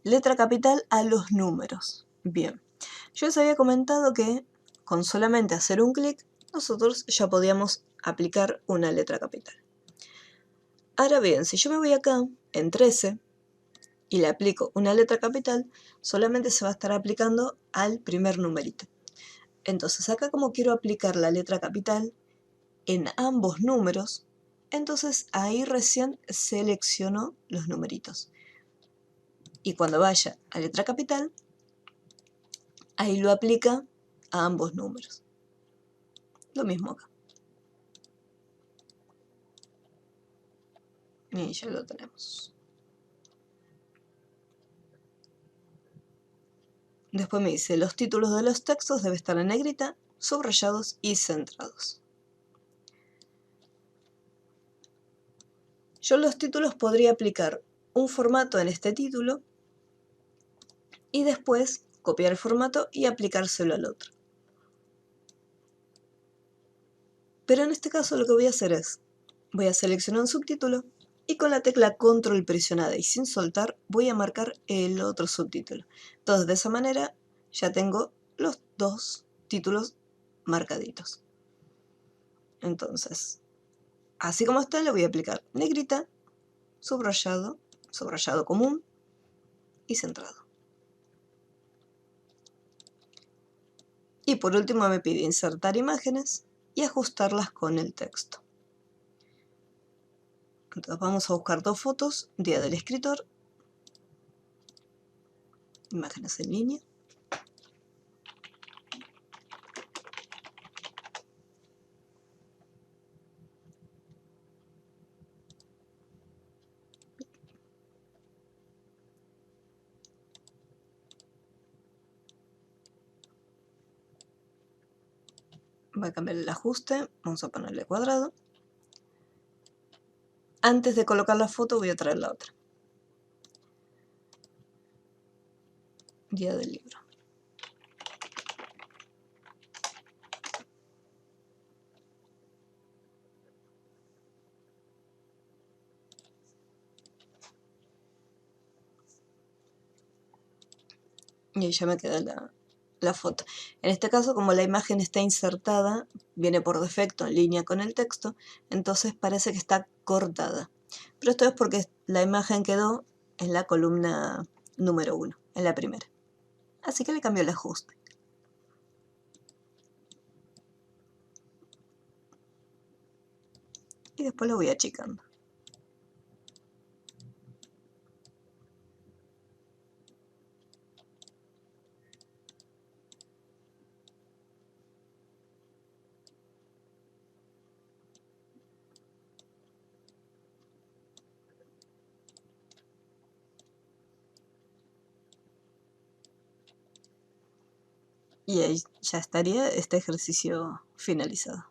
Letra capital a los números. Bien, yo les había comentado que con solamente hacer un clic, nosotros ya podíamos aplicar una letra capital. Ahora bien, si yo me voy acá, en 13, y le aplico una letra capital, solamente se va a estar aplicando al primer numerito. Entonces acá, como quiero aplicar la letra capital en ambos números, entonces ahí recién selecciono los numeritos. Y cuando vaya a letra capital, ahí lo aplica a ambos números. Lo mismo acá. Y ya lo tenemos. Después me dice, los títulos de los textos deben estar en negrita, subrayados y centrados. Yo los títulos podría aplicar un formato en este título y después copiar el formato y aplicárselo al otro. Pero en este caso lo que voy a hacer es, voy a seleccionar un subtítulo y con la tecla control presionada y sin soltar voy a marcar el otro subtítulo. Entonces de esa manera ya tengo los dos títulos marcaditos. Entonces, así como está, le voy a aplicar negrita, subrayado, subrayado común y centrado. Y por último me pide insertar imágenes y ajustarlas con el texto. Entonces vamos a buscar dos fotos, Día del Escritor, imágenes en línea. Voy a cambiar el ajuste, vamos a ponerle cuadrado. Antes de colocar la foto voy a traer la otra. Día del libro. Y ahí ya me queda la foto. En este caso, como la imagen está insertada, viene por defecto en línea con el texto, entonces parece que está cortada. Pero esto es porque la imagen quedó en la columna número 1, en la primera. Así que le cambio el ajuste. Y después lo voy achicando. Y ahí ya estaría este ejercicio finalizado.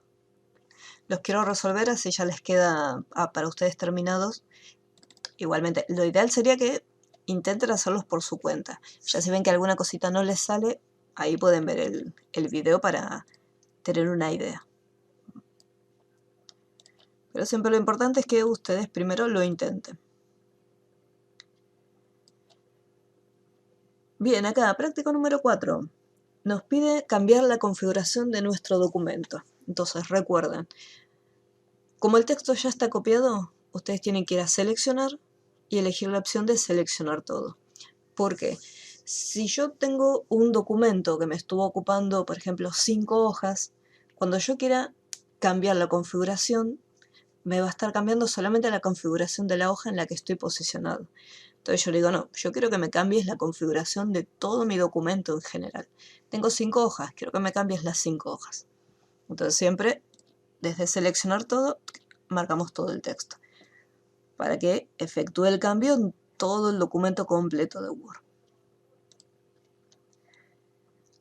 Los quiero resolver, así ya les queda para ustedes terminados. Igualmente, lo ideal sería que intenten hacerlos por su cuenta. Ya si ven que alguna cosita no les sale, ahí pueden ver el video para tener una idea. Pero siempre lo importante es que ustedes primero lo intenten. Bien, acá, práctica número 4. Nos pide cambiar la configuración de nuestro documento. Entonces, recuerden, como el texto ya está copiado, ustedes tienen que ir a seleccionar y elegir la opción de seleccionar todo. ¿Por qué? Si yo tengo un documento que me estuvo ocupando, por ejemplo, 5 hojas, cuando yo quiera cambiar la configuración, me va a estar cambiando solamente la configuración de la hoja en la que estoy posicionado. Entonces yo le digo, no, yo quiero que me cambies la configuración de todo mi documento en general. Tengo 5 hojas, quiero que me cambies las 5 hojas. Entonces siempre, desde seleccionar todo, marcamos todo el texto, para que efectúe el cambio en todo el documento completo de Word.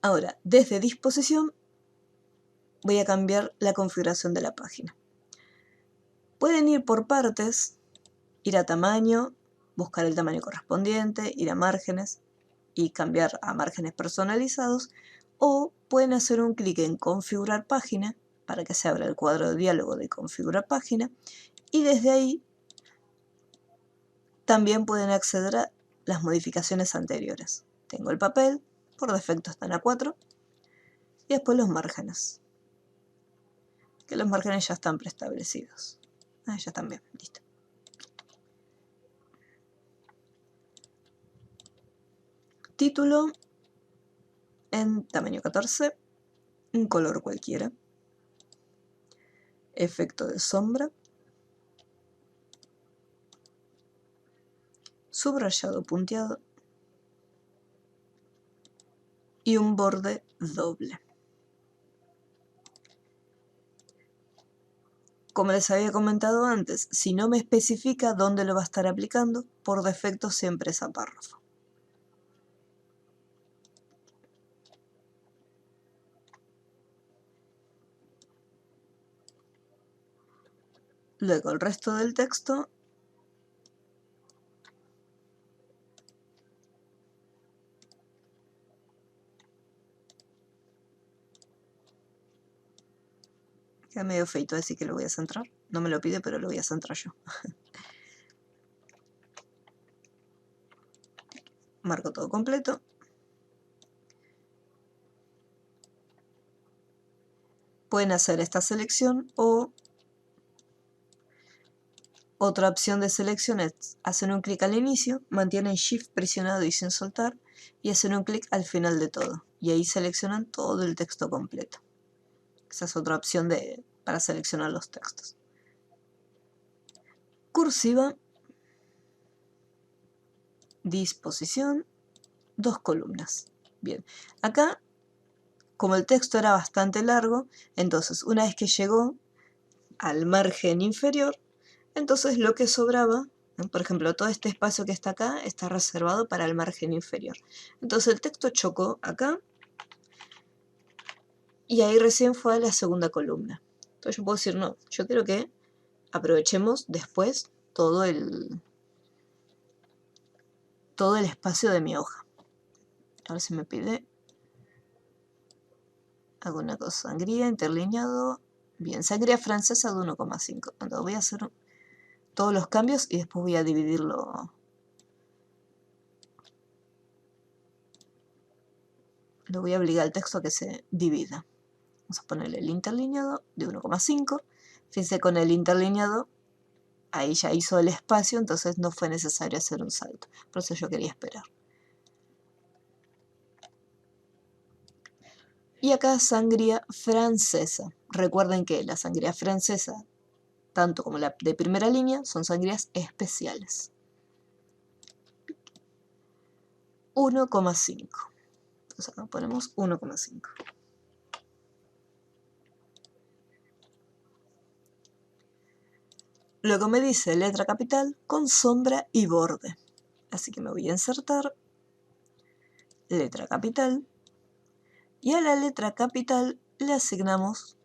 Ahora, desde disposición, voy a cambiar la configuración de la página. Pueden ir por partes, ir a tamaño, buscar el tamaño correspondiente, ir a márgenes y cambiar a márgenes personalizados, o pueden hacer un clic en configurar página para que se abra el cuadro de diálogo de configurar página, y desde ahí también pueden acceder a las modificaciones anteriores. Tengo el papel, por defecto están a 4, y después los márgenes. que los márgenes ya están preestablecidos. Ya están bien, listo. Título en tamaño 14, un color cualquiera. Efecto de sombra. Subrayado punteado. Y un borde doble. Como les había comentado antes, si no me especifica dónde lo va a estar aplicando, por defecto siempre es a párrafo. Luego el resto del texto queda medio feito, así que lo voy a centrar. No me lo pide, pero lo voy a centrar yo. Marco todo completo. Pueden hacer esta selección o otra opción de selección es hacer un clic al inicio, mantienen Shift presionado y sin soltar y hacen un clic al final de todo. Y ahí seleccionan todo el texto completo. Esa es otra opción para seleccionar los textos. Cursiva, disposición, 2 columnas. Bien, acá, como el texto era bastante largo, entonces una vez que llegó al margen inferior, entonces lo que sobraba, por ejemplo, todo este espacio que está acá está reservado para el margen inferior. Entonces el texto chocó acá y ahí recién fue a la segunda columna. Entonces yo puedo decir, no, yo quiero que aprovechemos después todo el espacio de mi hoja. A ver si me pide alguna cosa. Sangría, interlineado. Bien, sangría francesa de 1,5. Entonces voy a hacer todos los cambios y después voy a dividirlo. Lo voy a obligar al texto a que se divida. Vamos a ponerle el interlineado de 1,5. Fíjense, con el interlineado ahí ya hizo el espacio, entonces no fue necesario hacer un salto. Por eso yo quería esperar. Y acá sangría francesa. Recuerden que la sangría francesa, tanto como la de primera línea, son sangrías especiales. 1,5. Entonces acá ponemos 1,5. Luego me dice letra capital con sombra y borde. Así que me voy a insertar letra capital. Y a la letra capital le asignamos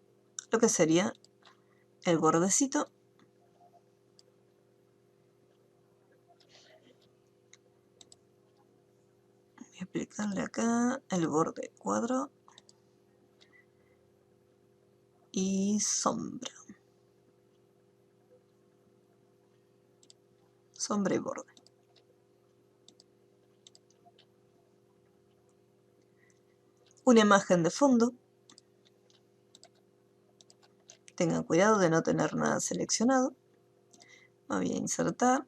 lo que sería el bordecito. Voy a aplicarle acá el borde cuadro y sombra. Sombra y borde. Una imagen de fondo. Tengan cuidado de no tener nada seleccionado. Me voy a insertar.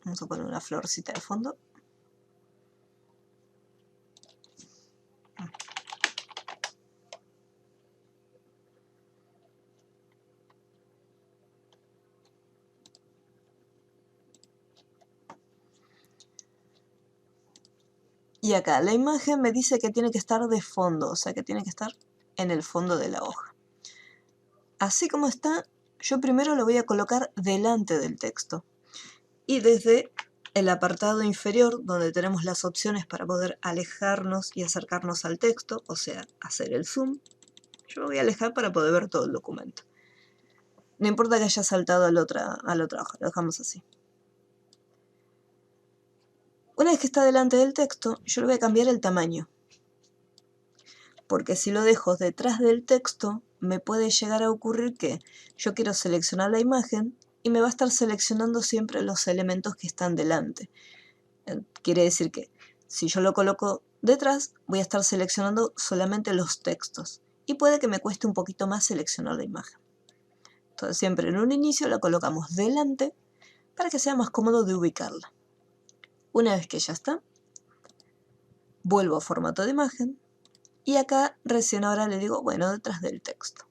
Vamos a poner una florcita de fondo. Y acá la imagen me dice que tiene que estar de fondo, o sea que tiene que estar en el fondo de la hoja. Así como está, yo primero lo voy a colocar delante del texto. Y desde el apartado inferior, donde tenemos las opciones para poder alejarnos y acercarnos al texto, o sea, hacer el zoom, yo lo voy a alejar para poder ver todo el documento. No importa que haya saltado a la otra hoja, lo dejamos así. Una vez que está delante del texto, yo le voy a cambiar el tamaño. Porque si lo dejo detrás del texto, me puede llegar a ocurrir que yo quiero seleccionar la imagen y me va a estar seleccionando siempre los elementos que están delante. Quiere decir que si yo lo coloco Detrás voy a estar seleccionando solamente los textos y puede que me cueste un poquito más seleccionar la imagen. Entonces siempre en un inicio la colocamos delante para que sea más cómodo de ubicarla. Una vez que ya está, vuelvo a formato de imagen y acá recién ahora le digo, bueno, detrás del texto.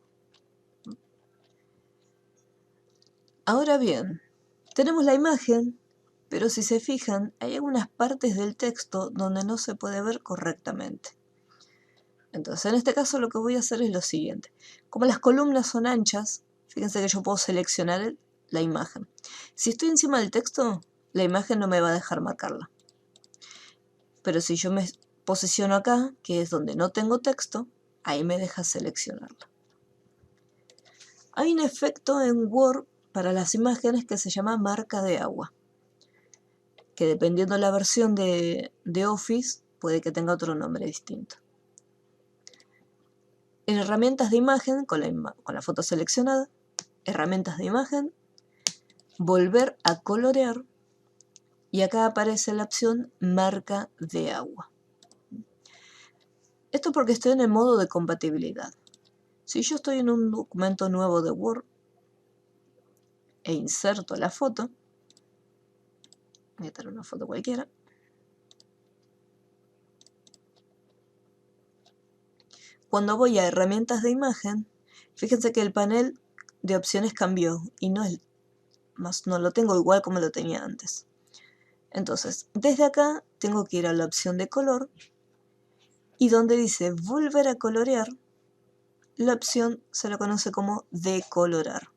Ahora bien, tenemos la imagen, pero si se fijan, hay algunas partes del texto donde no se puede ver correctamente. Entonces, en este caso lo que voy a hacer es lo siguiente. Como las columnas son anchas, fíjense que yo puedo seleccionar la imagen. Si estoy encima del texto, la imagen no me va a dejar marcarla. Pero si yo me posiciono acá, que es donde no tengo texto, ahí me deja seleccionarla. Hay un efecto en Word para las imágenes que se llama marca de agua, que dependiendo de la versión de Office, puede que tenga otro nombre distinto. En herramientas de imagen, con la foto seleccionada, herramientas de imagen, volver a colorear, y acá aparece la opción marca de agua. Esto porque estoy en el modo de compatibilidad. Si yo estoy en un documento nuevo de Word e inserto la foto, voy a meter una foto cualquiera, cuando voy a herramientas de imagen, fíjense que el panel de opciones cambió y no lo tengo igual como lo tenía antes. Entonces, desde acá tengo que ir a la opción de color y donde dice volver a colorear, la opción se la conoce como decolorar.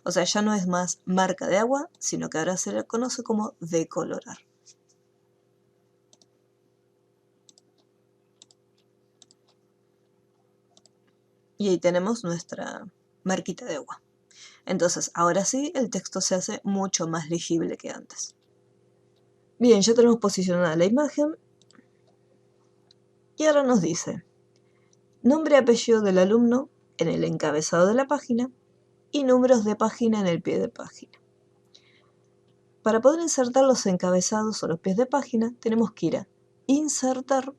O sea, ya no es más marca de agua, sino que ahora se la conoce como decolorar. Y ahí tenemos nuestra marquita de agua. Entonces, ahora sí, el texto se hace mucho más legible que antes. Bien, ya tenemos posicionada la imagen. Y ahora nos dice nombre y apellido del alumno en el encabezado de la página y números de página en el pie de página. Para poder insertar los encabezados o los pies de página, tenemos que ir a insertar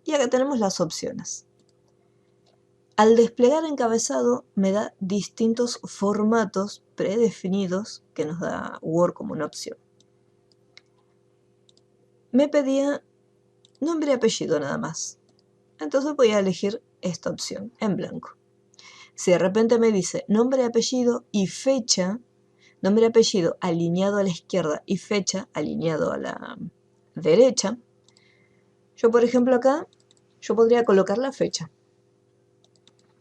y acá tenemos las opciones. Al desplegar encabezado me da distintos formatos predefinidos que nos da Word como una opción. Me pedía nombre y apellido nada más. Entonces voy a elegir esta opción en blanco. Si de repente me dice nombre, apellido y fecha, nombre y apellido alineado a la izquierda y fecha alineado a la derecha, yo por ejemplo acá, yo podría colocar la fecha.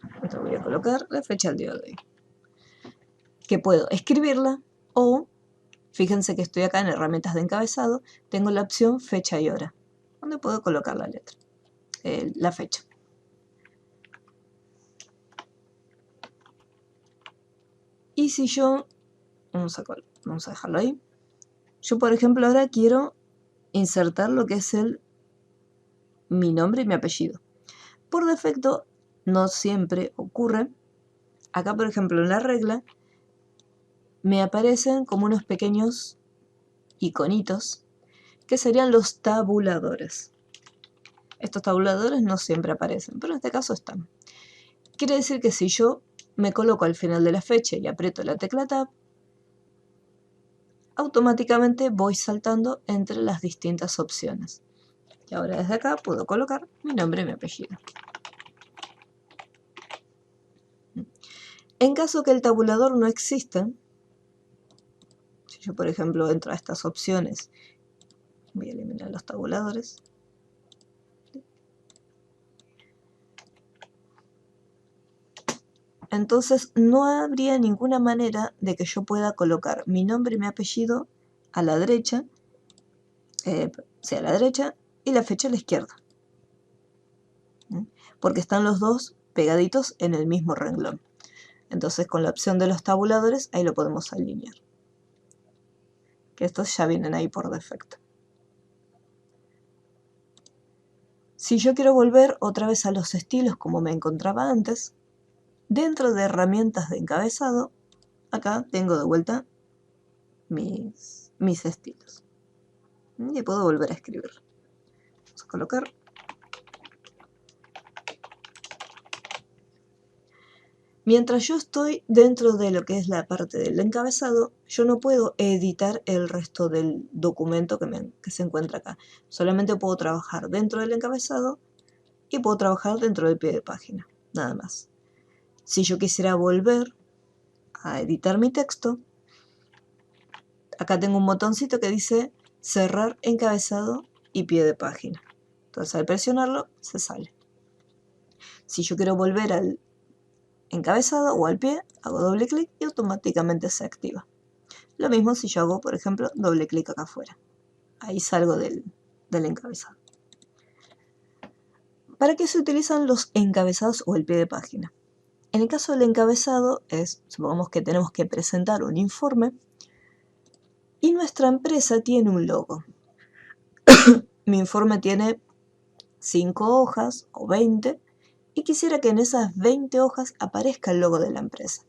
Entonces voy a colocar la fecha al día de hoy. Que puedo escribirla o, fíjense que estoy acá en herramientas de encabezado, tengo la opción fecha y hora, donde puedo colocar la letra, la fecha. Y si yo, vamos a dejarlo ahí, yo por ejemplo ahora quiero insertar lo que es mi nombre y mi apellido. Por defecto, no siempre ocurre. Acá, por ejemplo, en la regla, me aparecen como unos pequeños iconitos que serían los tabuladores. Estos tabuladores no siempre aparecen, pero en este caso están. Quiere decir que si yo me coloco al final de la fecha y aprieto la tecla Tab, automáticamente voy saltando entre las distintas opciones. Y ahora desde acá puedo colocar mi nombre y mi apellido. En caso que el tabulador no exista, si yo por ejemplo entro a estas opciones, voy a eliminar los tabuladores, entonces no habría ninguna manera de que yo pueda colocar mi nombre y mi apellido a la derecha, a la derecha y la fecha a la izquierda, porque están los dos pegaditos en el mismo renglón. Entonces con la opción de los tabuladores ahí lo podemos alinear, que estos ya vienen ahí por defecto. Si yo quiero volver otra vez a los estilos como me encontraba antes, dentro de herramientas de encabezado, acá tengo de vuelta mis estilos. Y puedo volver a escribir. Vamos a colocar. Mientras yo estoy dentro de lo que es la parte del encabezado, yo no puedo editar el resto del documento que se encuentra acá. Solamente puedo trabajar dentro del encabezado y puedo trabajar dentro del pie de página, nada más. Si yo quisiera volver a editar mi texto, acá tengo un botoncito que dice cerrar encabezado y pie de página. Entonces al presionarlo se sale. Si yo quiero volver al encabezado o al pie, hago doble clic y automáticamente se activa. Lo mismo si yo hago, por ejemplo, doble clic acá afuera. Ahí salgo del encabezado. ¿Para qué se utilizan los encabezados o el pie de página? En el caso del encabezado supongamos que tenemos que presentar un informe y nuestra empresa tiene un logo. Mi informe tiene 5 hojas o 20 y quisiera que en esas 20 hojas aparezca el logo de la empresa.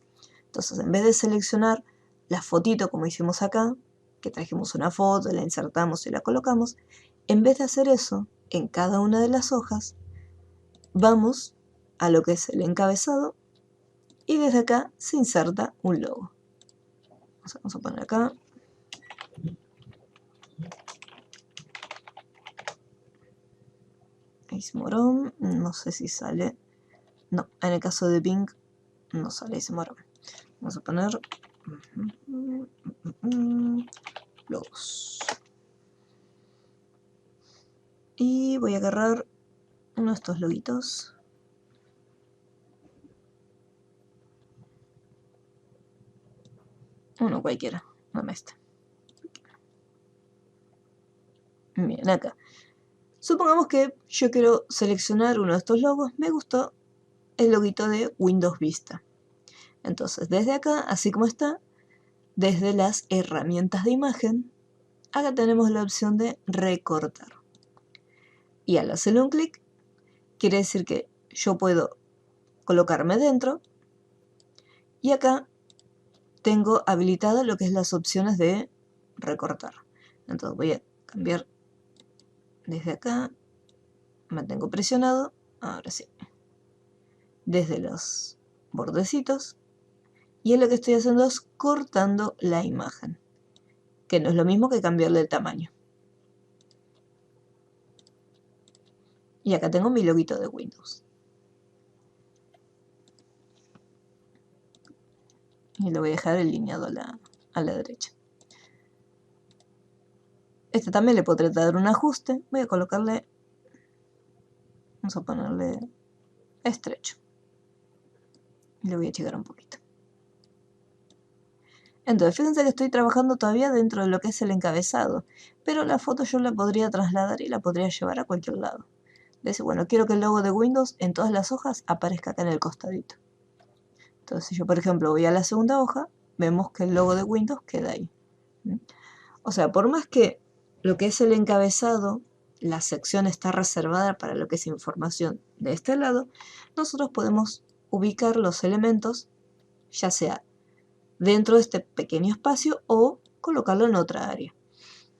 Entonces, en vez de seleccionar la fotito como hicimos acá, que trajimos una foto, la insertamos y la colocamos, en vez de hacer eso en cada una de las hojas, vamos a lo que es el encabezado y desde acá se inserta un logo. Vamos a poner acá. Ace Morón, no sé si sale. No, en el caso de Bing no sale Ace Morón. Vamos a poner logos. Y voy a agarrar uno de estos loguitos. Uno cualquiera, dame este. Bien, acá. Supongamos que yo quiero seleccionar uno de estos logos. Me gustó el loguito de Windows Vista. Entonces, desde acá, así como está, desde las herramientas de imagen, acá tenemos la opción de recortar. Y al hacerle un clic, quiere decir que yo puedo colocarme dentro y acá tengo habilitado lo que es las opciones de recortar. Entonces voy a cambiar desde acá, mantengo presionado, ahora sí, desde los bordecitos, y lo que estoy haciendo es cortando la imagen, que no es lo mismo que cambiarle el tamaño. Y acá tengo mi loguito de Windows. Y lo voy a dejar alineado a la derecha. Este también le podré dar un ajuste. Voy a colocarle, vamos a ponerle estrecho. Y le voy a achicar un poquito. Entonces, fíjense que estoy trabajando todavía dentro de lo que es el encabezado, pero la foto yo la podría trasladar y la podría llevar a cualquier lado. Dice, bueno, quiero que el logo de Windows en todas las hojas aparezca acá en el costadito. Entonces, si yo, por ejemplo, voy a la segunda hoja, vemos que el logo de Windows queda ahí. O sea, por más que lo que es el encabezado, la sección está reservada para lo que es información de este lado, nosotros podemos ubicar los elementos, ya sea dentro de este pequeño espacio o colocarlo en otra área,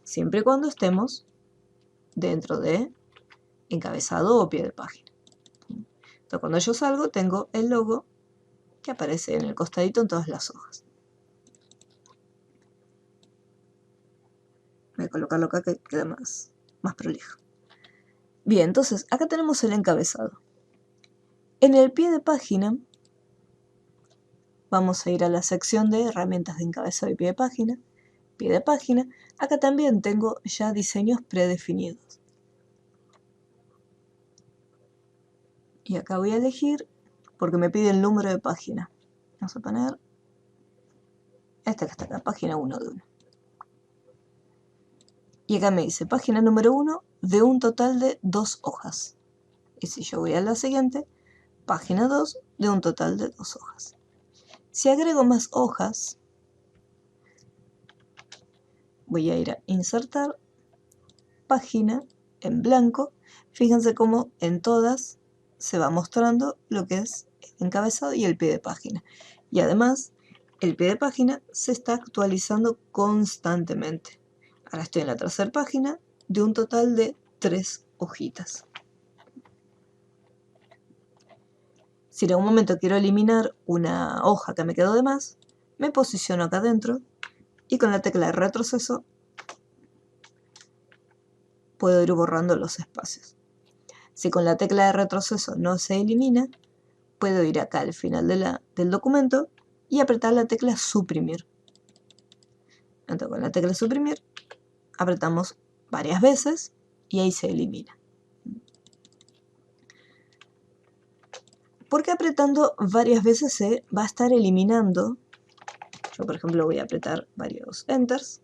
siempre y cuando estemos dentro de encabezado o pie de página. Entonces, cuando yo salgo, tengo el logo que aparece en el costadito en todas las hojas. Voy a colocarlo acá que queda más prolijo. Bien, entonces acá tenemos el encabezado. En el pie de página vamos a ir a la sección de herramientas de encabezado y pie de página. Pie de página. Acá también tengo ya diseños predefinidos. Y acá voy a elegir, porque me pide el número de página. Vamos a poner esta que está acá, página 1 de 1. Y acá me dice página número 1 de un total de 2 hojas. Y si yo voy a la siguiente, página 2 de un total de 2 hojas. Si agrego más hojas, voy a ir a insertar, página en blanco. Fíjense cómo en todas se va mostrando lo que es el encabezado y el pie de página. Y además, el pie de página se está actualizando constantemente. Ahora estoy en la tercera página de un total de 3 hojitas. Si en algún momento quiero eliminar una hoja que me quedó de más, me posiciono acá adentro y con la tecla de retroceso puedo ir borrando los espacios. Si con la tecla de retroceso no se elimina, puedo ir acá al final del documento y apretar la tecla suprimir. Entonces con la tecla suprimir apretamos varias veces y ahí se elimina. Porque apretando varias veces se va a estar eliminando. Yo por ejemplo voy a apretar varios enters.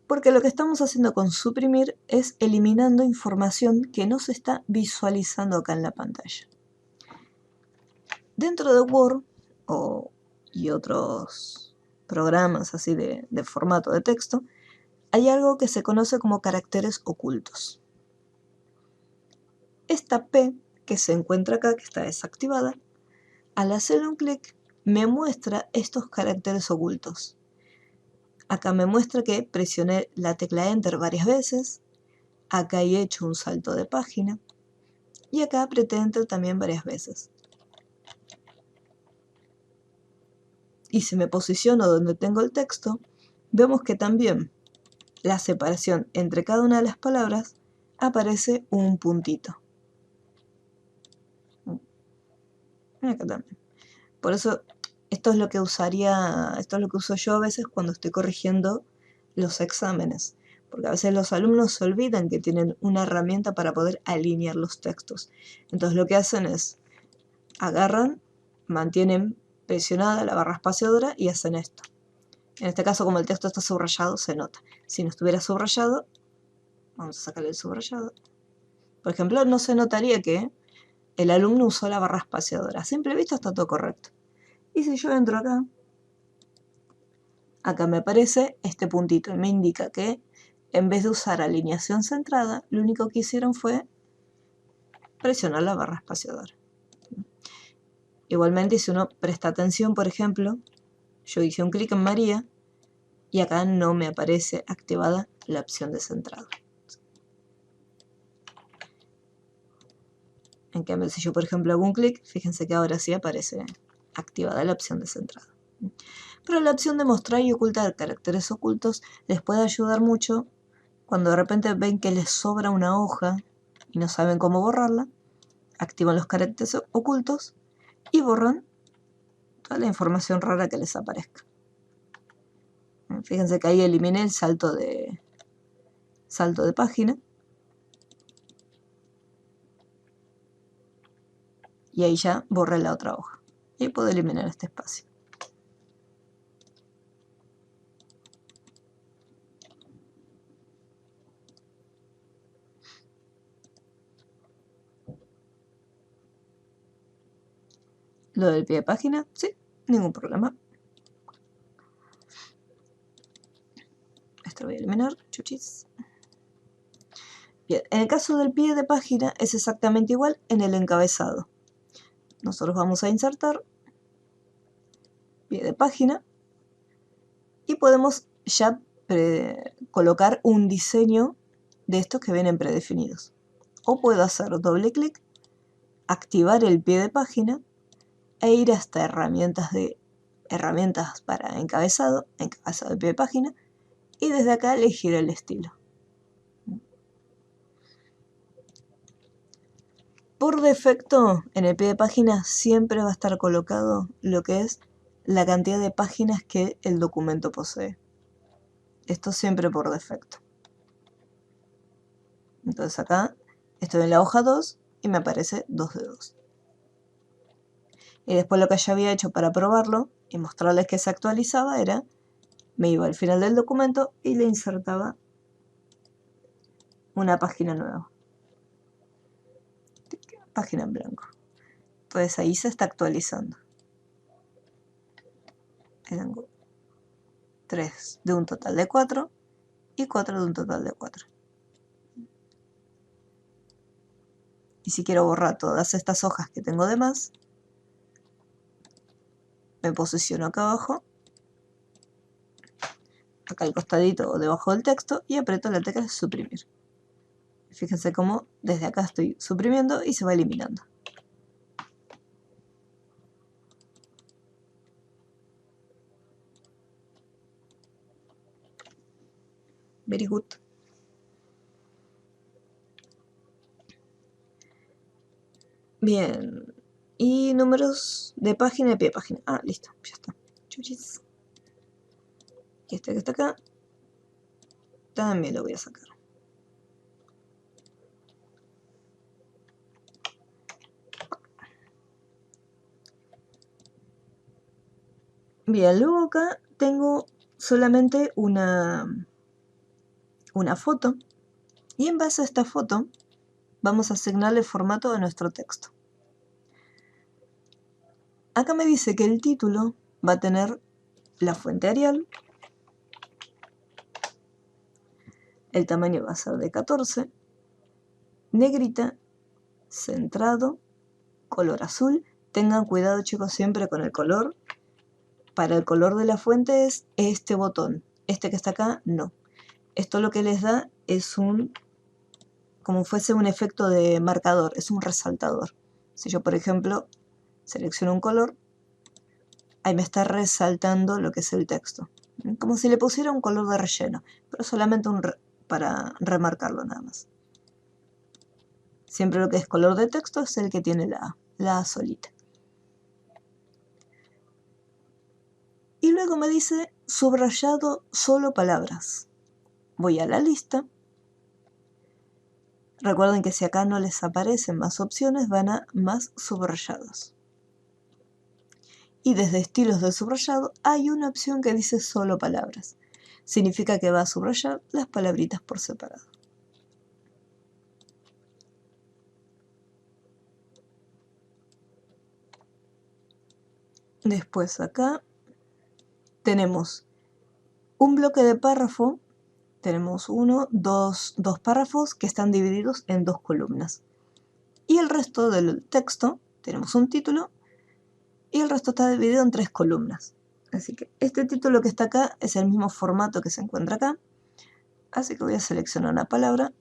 Porque lo que estamos haciendo con suprimir es eliminando información que no se está visualizando acá en la pantalla. Dentro de Word y otros programas así de formato de texto, hay algo que se conoce como caracteres ocultos. Esta P que se encuentra acá, que está desactivada, al hacerle un clic me muestra estos caracteres ocultos. Acá me muestra que presioné la tecla Enter varias veces, acá he hecho un salto de página y acá apreté Enter también varias veces. Y si me posiciono donde tengo el texto, vemos que también la separación entre cada una de las palabras aparece un puntito. Acá también. Por eso esto es lo que uso yo a veces cuando estoy corrigiendo los exámenes. Porque a veces los alumnos se olvidan que tienen una herramienta para poder alinear los textos. Entonces lo que hacen es, agarran, mantienen presionada la barra espaciadora y hacen esto. En este caso, como el texto está subrayado, se nota. Si no estuviera subrayado, vamos a sacarle el subrayado. Por ejemplo, no se notaría que el alumno usó la barra espaciadora. A simple vista está todo correcto. Y si yo entro acá me aparece este puntito y me indica que en vez de usar alineación centrada, lo único que hicieron fue presionar la barra espaciadora. Igualmente, si uno presta atención, por ejemplo, yo hice un clic en María y acá no me aparece activada la opción de centrado. En cambio, si yo, por ejemplo, hago un clic, fíjense que ahora sí aparece activada la opción de centrado. Pero la opción de mostrar y ocultar caracteres ocultos les puede ayudar mucho cuando de repente ven que les sobra una hoja y no saben cómo borrarla. Activan los caracteres ocultos y borran toda la información rara que les aparezca. Fíjense que ahí eliminé el salto de página. Y ahí ya borré la otra hoja. Y puedo eliminar este espacio. Lo del pie de página, sí, ningún problema. Esto lo voy a eliminar, chuchis. Bien, en el caso del pie de página es exactamente igual en el encabezado. Nosotros vamos a insertar pie de página y podemos ya colocar un diseño de estos que vienen predefinidos. O puedo hacer doble clic, activar el pie de página e ir hasta herramientas para encabezado de pie de página, y desde acá elegir el estilo. Por defecto, en el pie de página siempre va a estar colocado lo que es la cantidad de páginas que el documento posee. Esto siempre por defecto. Entonces acá estoy en la hoja 2 y me aparece 2 de 2. Y después lo que ya había hecho para probarlo y mostrarles que se actualizaba era, me iba al final del documento y le insertaba una página nueva. Página en blanco. Entonces ahí se está actualizando. Tengo 3 de un total de 4 y 4 de un total de 4. Y si quiero borrar todas estas hojas que tengo de más, me posiciono acá abajo, acá al costadito o debajo del texto, y aprieto la tecla suprimir. Fíjense cómo desde acá estoy suprimiendo y se va eliminando. Very good. Bien. Y números de página y pie de página. Ah, listo, ya está. Chuchis. Y este que está acá también lo voy a sacar. Bien, luego acá tengo solamente una foto. Y en base a esta foto vamos a asignarle formato a nuestro texto. Acá me dice que el título va a tener la fuente Arial. El tamaño va a ser de 14. Negrita, centrado, color azul. Tengan cuidado, chicos, siempre con el color. Para el color de la fuente es este botón. Este que está acá, no. Esto lo que les da es como fuese un efecto de marcador, es un resaltador. Si yo, por ejemplo, selecciono un color, ahí me está resaltando lo que es el texto. Como si le pusiera un color de relleno, pero solamente para remarcarlo nada más. Siempre lo que es color de texto es el que tiene la A solita. Y luego me dice subrayado solo palabras. Voy a la lista. Recuerden que si acá no les aparecen más opciones, van a más subrayados. Y desde estilos de subrayado hay una opción que dice solo palabras. Significa que va a subrayar las palabritas por separado. Después acá tenemos un bloque de párrafo. Tenemos dos párrafos que están divididos en 2 columnas. Y el resto del texto, tenemos un título y el resto está dividido en 3 columnas. Así que este título que está acá es el mismo formato que se encuentra acá. Así que voy a seleccionar una palabra.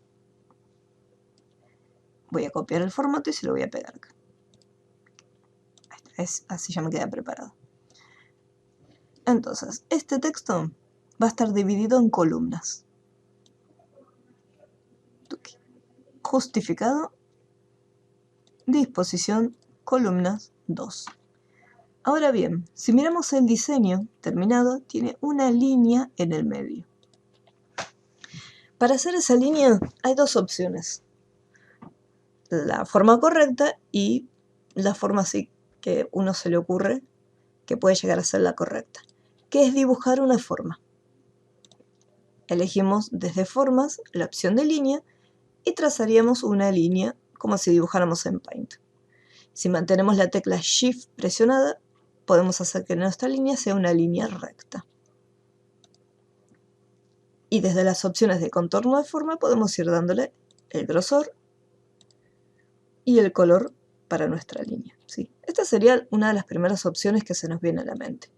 Voy a copiar el formato y se lo voy a pegar acá. Así ya me queda preparado. Entonces, este texto va a estar dividido en columnas. Justificado, disposición, columnas 2. Ahora bien, si miramos el diseño terminado, tiene una línea en el medio. Para hacer esa línea hay 2 opciones. La forma correcta y la forma así que uno se le ocurre que puede llegar a ser la correcta, que es dibujar una forma. Elegimos desde formas la opción de línea y trazaríamos una línea como si dibujáramos en Paint. Si mantenemos la tecla Shift presionada, podemos hacer que nuestra línea sea una línea recta. Y desde las opciones de contorno de forma podemos ir dándole el grosor y el color para nuestra línea. ¿Sí? Esta sería una de las primeras opciones que se nos viene a la mente.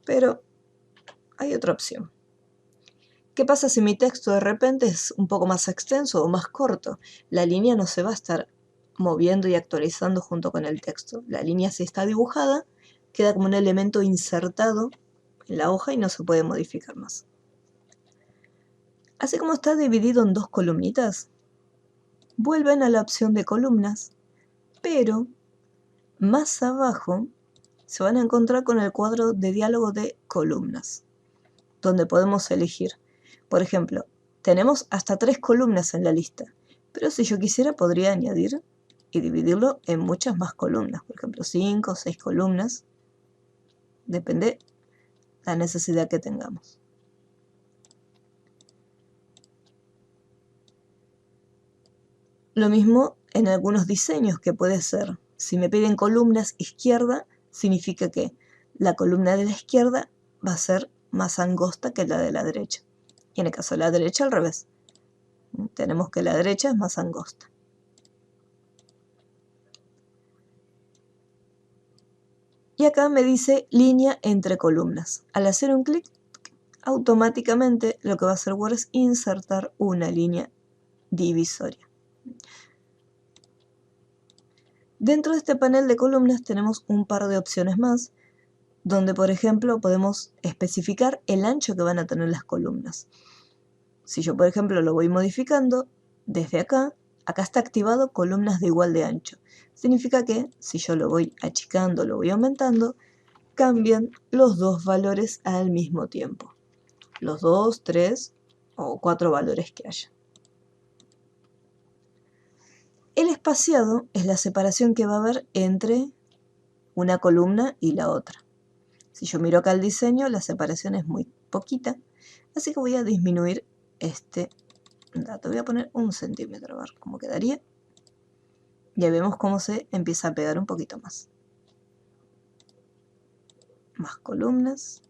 Pero hay otra opción. ¿Qué pasa si mi texto de repente es un poco más extenso o más corto? La línea no se va a estar moviendo y actualizando junto con el texto. La línea, si está dibujada, queda como un elemento insertado en la hoja y no se puede modificar más. Así como está dividido en 2 columnitas, vuelven a la opción de columnas, pero más abajo se van a encontrar con el cuadro de diálogo de columnas, donde podemos elegir. Por ejemplo, tenemos hasta 3 columnas en la lista, pero si yo quisiera podría añadir y dividirlo en muchas más columnas, por ejemplo 5 o 6 columnas, depende la necesidad que tengamos. Lo mismo en algunos diseños que puede ser, si me piden columnas izquierda, significa que la columna de la izquierda va a ser más angosta que la de la derecha. Y en el caso de la derecha, al revés. Tenemos que la derecha es más angosta. Y acá me dice línea entre columnas. Al hacer un clic, automáticamente lo que va a hacer Word es insertar una línea divisoria. Dentro de este panel de columnas tenemos un par de opciones más, donde por ejemplo podemos especificar el ancho que van a tener las columnas. Si yo por ejemplo lo voy modificando, desde acá está activado columnas de igual de ancho. Significa que si yo lo voy achicando, lo voy aumentando, cambian los dos valores al mismo tiempo. Los 2, 3 o 4 valores que haya. El espaciado es la separación que va a haber entre una columna y la otra. Si yo miro acá el diseño, la separación es muy poquita, así que voy a disminuir este dato. Voy a poner 1 centímetro, a ver cómo quedaría. Ya vemos cómo se empieza a pegar un poquito más. Más columnas.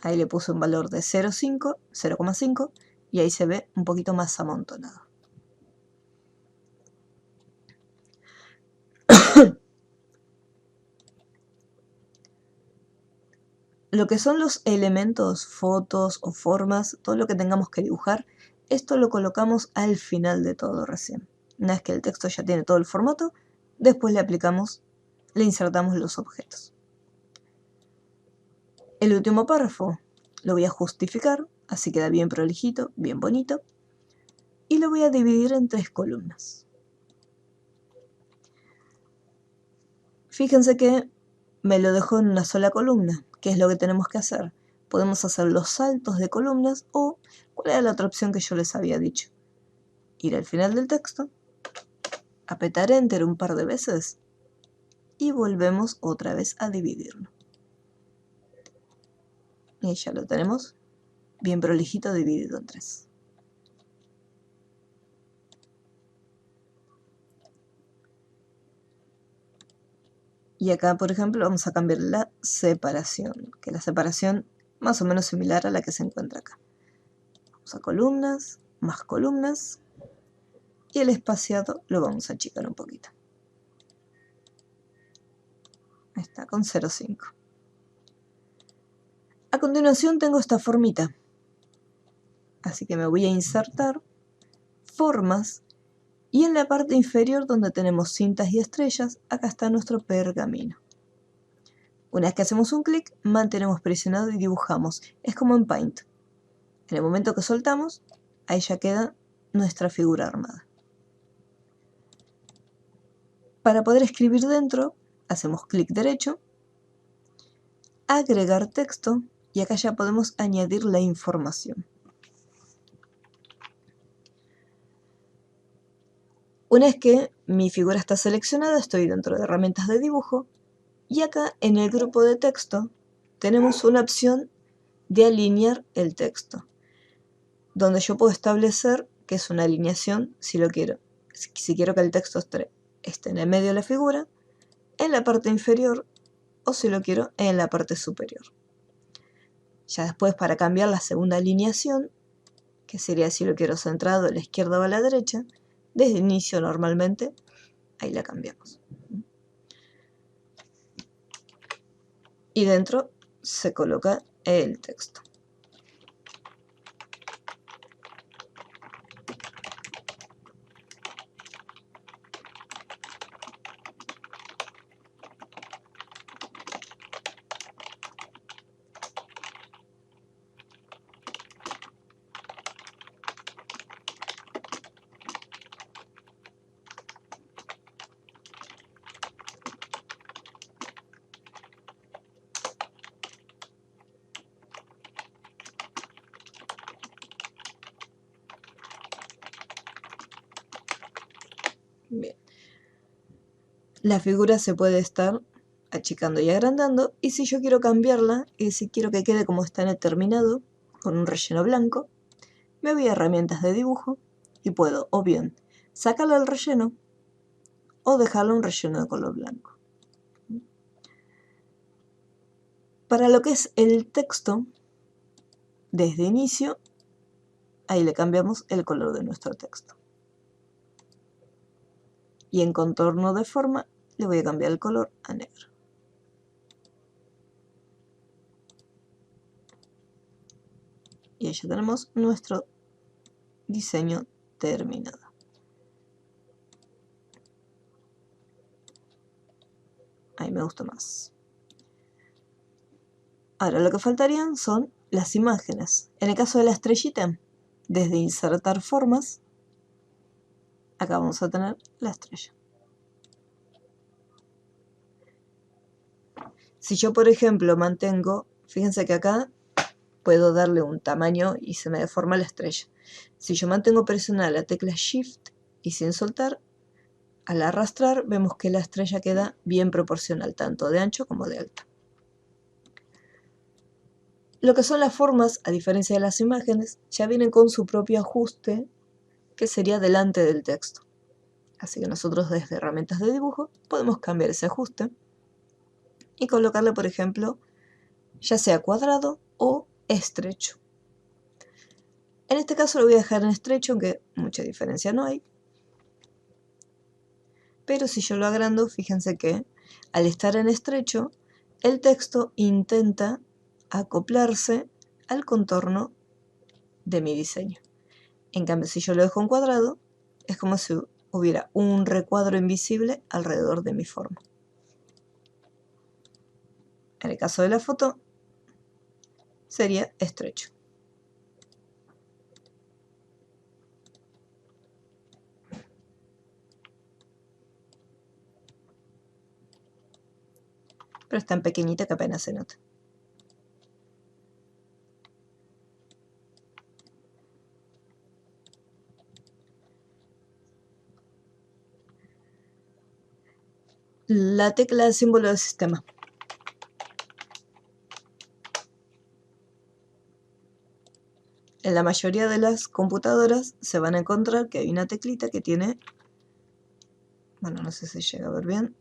Ahí le puse un valor de 0,5 y ahí se ve un poquito más amontonado. Lo que son los elementos, fotos o formas, todo lo que tengamos que dibujar, esto lo colocamos al final de todo recién. Una vez que el texto ya tiene todo el formato, después le insertamos los objetos. El último párrafo lo voy a justificar, así queda bien prolijito, bien bonito, y lo voy a dividir en 3 columnas. Fíjense que me lo dejó en una sola columna. ¿Qué es lo que tenemos que hacer? Podemos hacer los saltos de columnas o, ¿cuál era la otra opción que yo les había dicho? Ir al final del texto, apretar Enter un par de veces y volvemos otra vez a dividirlo. Y ya lo tenemos bien prolijito dividido en 3. Y acá, por ejemplo, vamos a cambiar la separación, que la separación más o menos similar a la que se encuentra acá. Vamos a columnas, más columnas, y el espaciado lo vamos a achicar un poquito. Ahí está, con 0,5. A continuación tengo esta formita, así que me voy a insertar, formas, y en la parte inferior donde tenemos cintas y estrellas, acá está nuestro pergamino. Una vez que hacemos un clic, mantenemos presionado y dibujamos. Es como en Paint. En el momento que soltamos, ahí ya queda nuestra figura armada. Para poder escribir dentro, hacemos clic derecho, agregar texto, y acá ya podemos añadir la información. Una vez que mi figura está seleccionada, estoy dentro de herramientas de dibujo, y acá en el grupo de texto tenemos una opción de alinear el texto, donde yo puedo establecer que es una alineación si lo quiero. Si quiero que el texto esté en el medio de la figura, en la parte inferior, o si lo quiero en la parte superior. Ya después, para cambiar la segunda alineación, que sería si lo quiero centrado a la izquierda o a la derecha, desde inicio normalmente, ahí la cambiamos. Y dentro se coloca el texto. Bien. La figura se puede estar achicando y agrandando, y si yo quiero cambiarla, y si quiero que quede como está en el terminado, con un relleno blanco, me voy a herramientas de dibujo y puedo o bien sacarlo del relleno o dejarlo un relleno de color blanco. Para lo que es el texto, desde inicio, ahí le cambiamos el color de nuestro texto. Y en contorno de forma le voy a cambiar el color a negro. Y ahí ya tenemos nuestro diseño terminado. Ahí me gusta más. Ahora lo que faltarían son las imágenes. En el caso de la estrellita, desde insertar formas, acá vamos a tener la estrella. Si yo, por ejemplo, mantengo, fíjense que acá puedo darle un tamaño y se me deforma la estrella. Si yo mantengo presionada la tecla Shift y sin soltar, al arrastrar vemos que la estrella queda bien proporcional, tanto de ancho como de alto. Lo que son las formas, a diferencia de las imágenes, ya vienen con su propio ajuste, que sería delante del texto. Así que nosotros desde herramientas de dibujo podemos cambiar ese ajuste y colocarle, por ejemplo, ya sea cuadrado o estrecho. En este caso lo voy a dejar en estrecho, aunque mucha diferencia no hay. Pero si yo lo agrando, fíjense que al estar en estrecho, el texto intenta acoplarse al contorno de mi diseño. En cambio, si yo lo dejo en cuadrado, es como si hubiera un recuadro invisible alrededor de mi forma. En el caso de la foto, sería estrecho. Pero es tan pequeñita que apenas se nota. La tecla de símbolo del sistema. En la mayoría de las computadoras se van a encontrar que hay una teclita que tiene, bueno, no sé si llega a ver bien.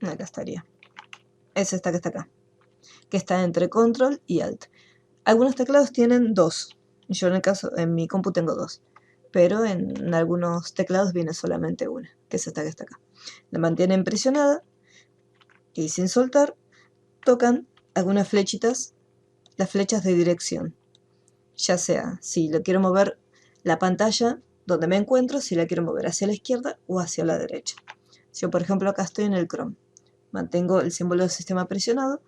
Acá estaría. Es esta que está acá, que está entre Control y Alt. Algunos teclados tienen dos. Yo en mi compu tengo dos. Pero en algunos teclados viene solamente una, que es esta que está acá. La mantienen presionada y sin soltar tocan algunas flechitas, las flechas de dirección. Ya sea si lo quiero mover la pantalla donde me encuentro, si la quiero mover hacia la izquierda o hacia la derecha. Si yo, por ejemplo, acá estoy en el Chrome, mantengo el símbolo del sistema presionado,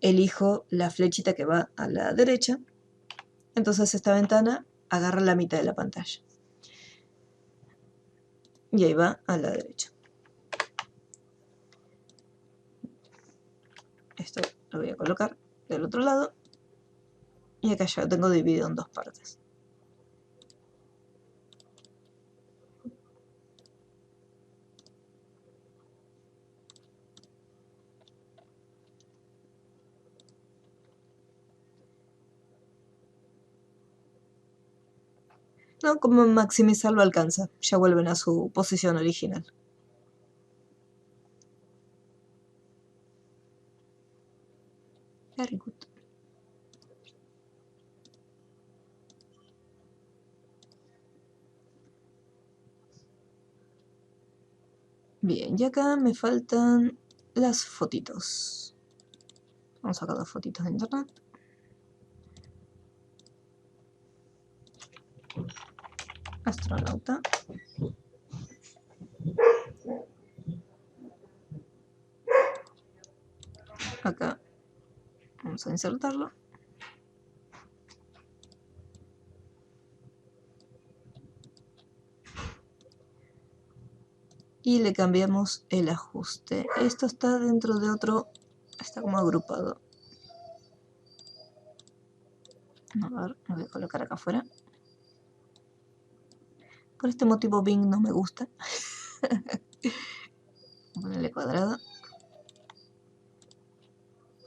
elijo la flechita que va a la derecha, entonces esta ventana agarra la mitad de la pantalla. Y ahí va a la derecha. Esto lo voy a colocar del otro lado. Y acá ya lo tengo dividido en dos partes. No, como maximizarlo alcanza. Ya vuelven a su posición original. Very good. Bien, y acá me faltan las fotitos. Vamos a sacar dos fotitos de internet. Astronauta. Acá vamos a insertarlo. Y le cambiamos el ajuste. Esto está dentro de otro, está como agrupado. A ver, lo voy a colocar acá afuera. Por este motivo Bing no me gusta. Ponerle cuadrado.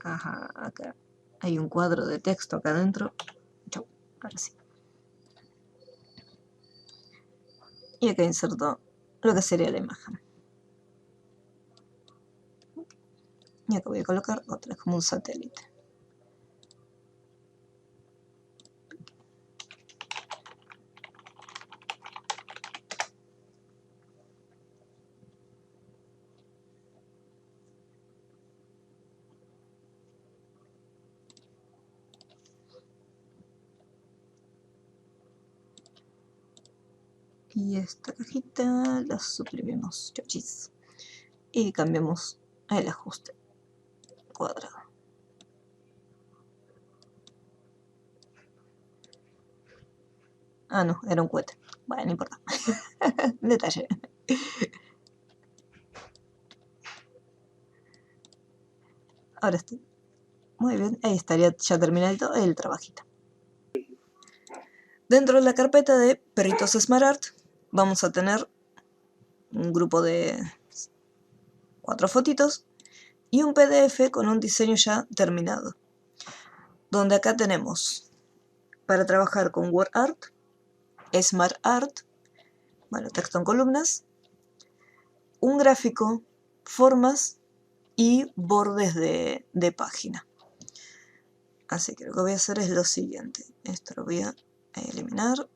Ajá, acá hay un cuadro de texto acá adentro. Chau, ahora sí. Y acá inserto lo que sería la imagen. Y acá voy a colocar otra, como un satélite. Y esta cajita la suprimimos, chochis. Y cambiamos el ajuste cuadrado. Ah, no, era un cohete. Bueno, no importa. Detalle. Ahora estoy. Muy bien, ahí estaría ya terminado el trabajito. Dentro de la carpeta de Perritos Smart Art vamos a tener un grupo de 4 fotitos y un PDF con un diseño ya terminado. Donde acá tenemos para trabajar con Word Art, Smart Art, bueno, texto en columnas, un gráfico, formas y bordes de página. Así que lo que voy a hacer es lo siguiente. Esto lo voy a eliminar.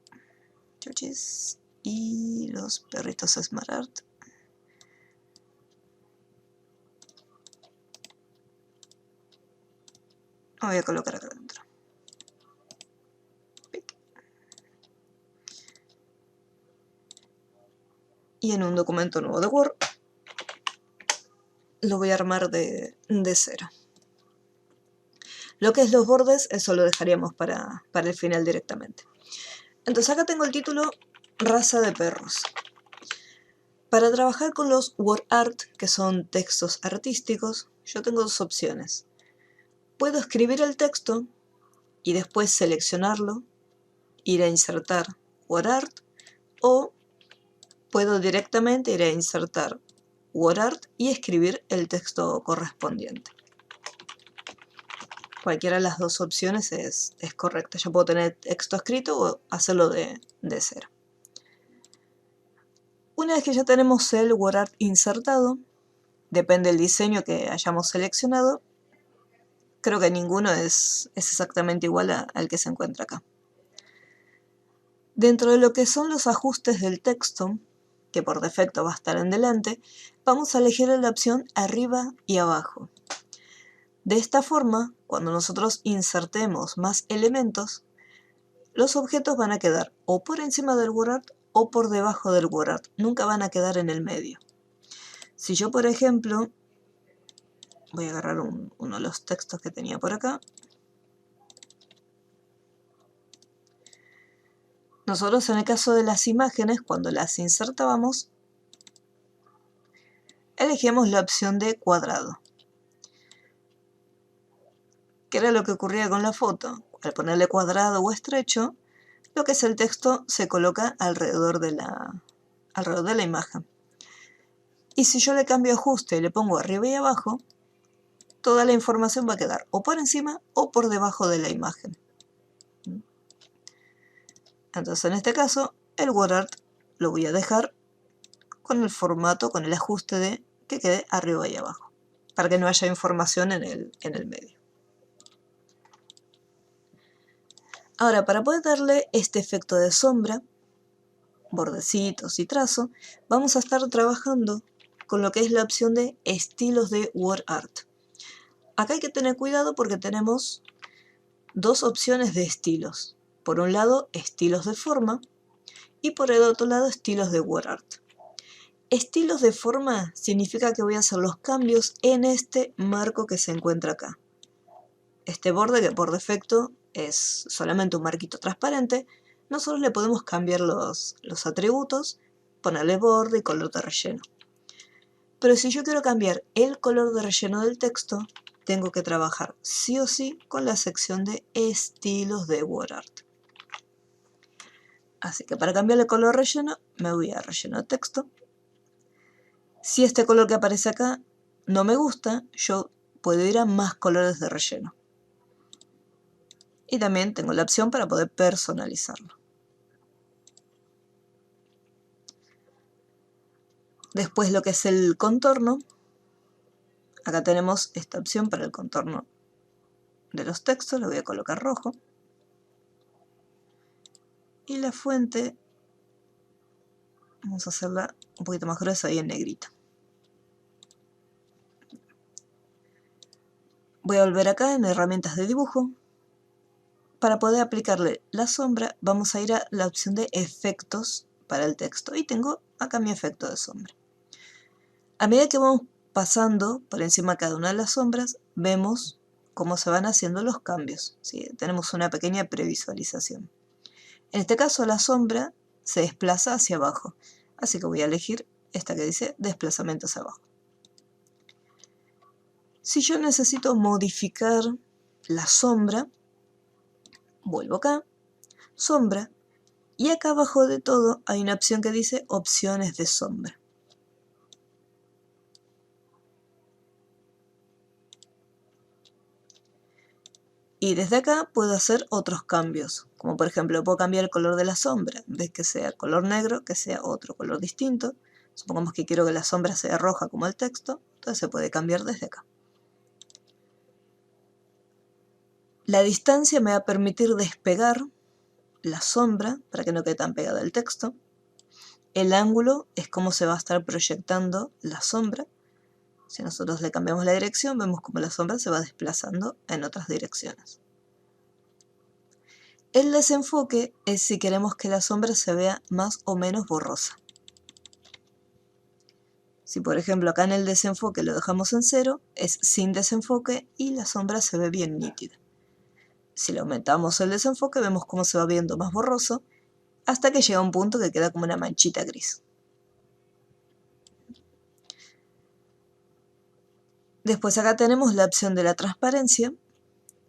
Chuchis. Y los perritos Smart Art. Lo voy a colocar acá adentro. Y en un documento nuevo de Word lo voy a armar de cero. Lo que es los bordes, eso lo dejaríamos para el final directamente. Entonces acá tengo el título Raza de perros. Para trabajar con los Word Art, que son textos artísticos, yo tengo dos opciones. Puedo escribir el texto y después seleccionarlo, ir a insertar Word Art, o puedo directamente ir a insertar Word Art y escribir el texto correspondiente. Cualquiera de las dos opciones es correcta. Yo puedo tener texto escrito o hacerlo de cero. Una vez que ya tenemos el Word Art insertado, depende del diseño que hayamos seleccionado, creo que ninguno es exactamente igual al que se encuentra acá. Dentro de lo que son los ajustes del texto, que por defecto va a estar en delante, vamos a elegir la opción arriba y abajo. De esta forma, cuando nosotros insertemos más elementos, los objetos van a quedar o por encima del Word Art o por debajo del Word Art, nunca van a quedar en el medio. Si yo, por ejemplo, voy a agarrar uno de los textos que tenía por acá. Nosotros en el caso de las imágenes, cuando las insertábamos, elegíamos la opción de cuadrado. ¿Qué era lo que ocurría con la foto? Al ponerle cuadrado o estrecho, lo que es el texto se coloca alrededor de la imagen. Y si yo le cambio ajuste y le pongo arriba y abajo, toda la información va a quedar o por encima o por debajo de la imagen. Entonces en este caso, el Word Art lo voy a dejar con el formato, con el ajuste de que quede arriba y abajo, para que no haya información en el medio. Ahora, para poder darle este efecto de sombra, bordecitos y trazo, vamos a estar trabajando con lo que es la opción de estilos de Word Art. Acá hay que tener cuidado porque tenemos dos opciones de estilos. Por un lado, estilos de forma, y por el otro lado, estilos de Word Art. Estilos de forma significa que voy a hacer los cambios en este marco que se encuentra acá. Este borde, que por defecto es solamente un marquito transparente, nosotros le podemos cambiar los atributos, ponerle borde y color de relleno. Pero si yo quiero cambiar el color de relleno del texto, tengo que trabajar sí o sí con la sección de estilos de Word Art. Así que para cambiar el color de relleno, me voy a relleno de texto. Si este color que aparece acá no me gusta, yo puedo ir a más colores de relleno. Y también tengo la opción para poder personalizarlo. Después lo que es el contorno. Acá tenemos esta opción para el contorno de los textos. Lo voy a colocar rojo. Y la fuente, vamos a hacerla un poquito más gruesa y en negrito. Voy a volver acá en herramientas de dibujo. Para poder aplicarle la sombra, vamos a ir a la opción de efectos para el texto y tengo acá mi efecto de sombra. A medida que vamos pasando por encima de cada una de las sombras, vemos cómo se van haciendo los cambios, ¿sí? Tenemos una pequeña previsualización. En este caso la sombra se desplaza hacia abajo, así que voy a elegir esta que dice desplazamiento hacia abajo. Si yo necesito modificar la sombra, vuelvo acá, sombra, y acá abajo de todo hay una opción que dice opciones de sombra. Y desde acá puedo hacer otros cambios, como por ejemplo puedo cambiar el color de la sombra, en vez que sea color negro, que sea otro color distinto. Supongamos que quiero que la sombra sea roja como el texto, entonces se puede cambiar desde acá. La distancia me va a permitir despegar la sombra para que no quede tan pegada al texto. El ángulo es cómo se va a estar proyectando la sombra. Si nosotros le cambiamos la dirección, vemos cómo la sombra se va desplazando en otras direcciones. El desenfoque es si queremos que la sombra se vea más o menos borrosa. Si por ejemplo acá en el desenfoque lo dejamos en 0, es sin desenfoque y la sombra se ve bien nítida. Si le aumentamos el desenfoque, vemos cómo se va viendo más borroso, hasta que llega a un punto que queda como una manchita gris. Después acá tenemos la opción de la transparencia,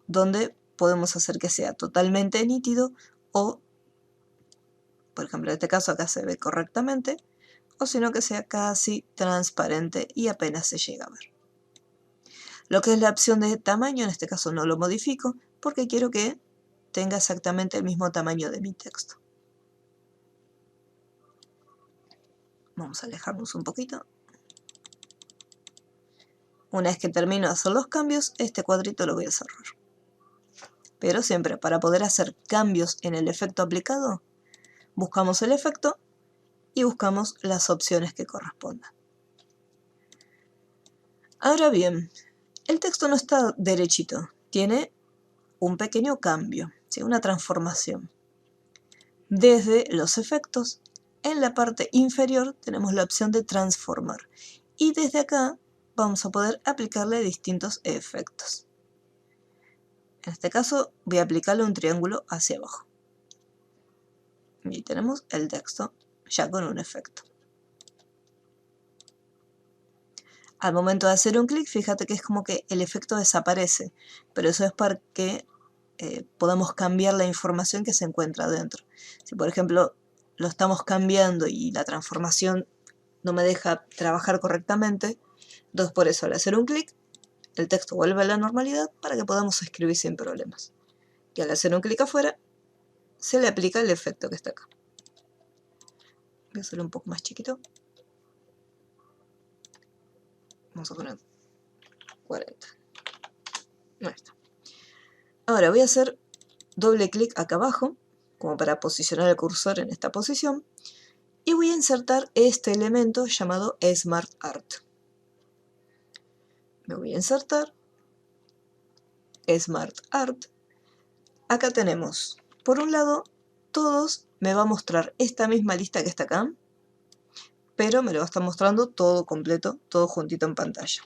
donde podemos hacer que sea totalmente nítido o, por ejemplo en este caso acá se ve correctamente, o sino que sea casi transparente y apenas se llega a ver. Lo que es la opción de tamaño, en este caso no lo modifico, porque quiero que tenga exactamente el mismo tamaño de mi texto. Vamos a alejarnos un poquito. Una vez que termino de hacer los cambios, este cuadrito lo voy a cerrar. Pero siempre para poder hacer cambios en el efecto aplicado, buscamos el efecto y buscamos las opciones que correspondan. Ahora bien, el texto no está derechito, tiene un pequeño cambio, ¿sí? Una transformación. Desde los efectos, en la parte inferior tenemos la opción de transformar y desde acá vamos a poder aplicarle distintos efectos. En este caso voy a aplicarle un triángulo hacia abajo. Y tenemos el texto ya con un efecto. Al momento de hacer un clic, fíjate que es como que el efecto desaparece, pero eso es para que podamos cambiar la información que se encuentra dentro. Si por ejemplo lo estamos cambiando y la transformación no me deja trabajar correctamente, entonces por eso al hacer un clic, el texto vuelve a la normalidad para que podamos escribir sin problemas. Y al hacer un clic afuera, se le aplica el efecto que está acá. Voy a hacerlo un poco más chiquito. Vamos a poner 40. Ahí está. Ahora voy a hacer doble clic acá abajo, como para posicionar el cursor en esta posición, y voy a insertar este elemento llamado Smart Art. Me voy a insertar Smart Art. Acá tenemos, por un lado, todos me va a mostrar esta misma lista que está acá, pero me lo va a estar mostrando todo completo, todo juntito en pantalla.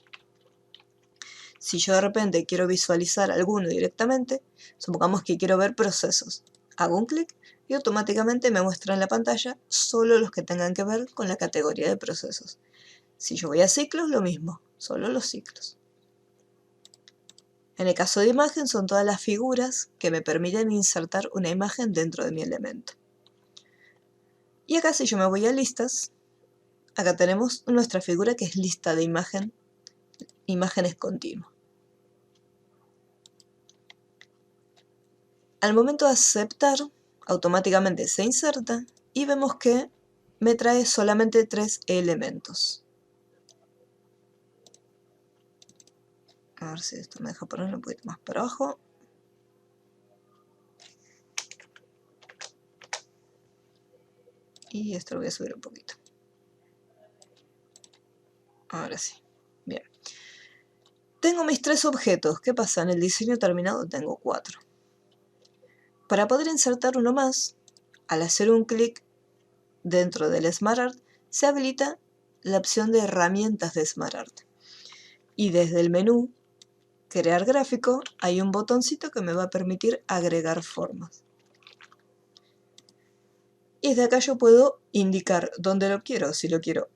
Si yo de repente quiero visualizar alguno directamente, supongamos que quiero ver procesos, hago un clic y automáticamente me muestra en la pantalla solo los que tengan que ver con la categoría de procesos. Si yo voy a ciclos, lo mismo, solo los ciclos. En el caso de imagen son todas las figuras que me permiten insertar una imagen dentro de mi elemento. Y acá si yo me voy a listas, acá tenemos nuestra figura que es lista de imágenes continuas. Al momento de aceptar, automáticamente se inserta y vemos que me trae solamente 3 elementos. A ver si esto me deja ponerlo un poquito más para abajo. Y esto lo voy a subir un poquito. Ahora sí. Bien. Tengo mis 3 objetos. ¿Qué pasa? En el diseño terminado tengo 4. Para poder insertar uno más, al hacer un clic dentro del SmartArt se habilita la opción de herramientas de SmartArt. Y desde el menú Crear gráfico hay un botoncito que me va a permitir agregar formas. Y desde acá yo puedo indicar dónde lo quiero. Si lo quiero,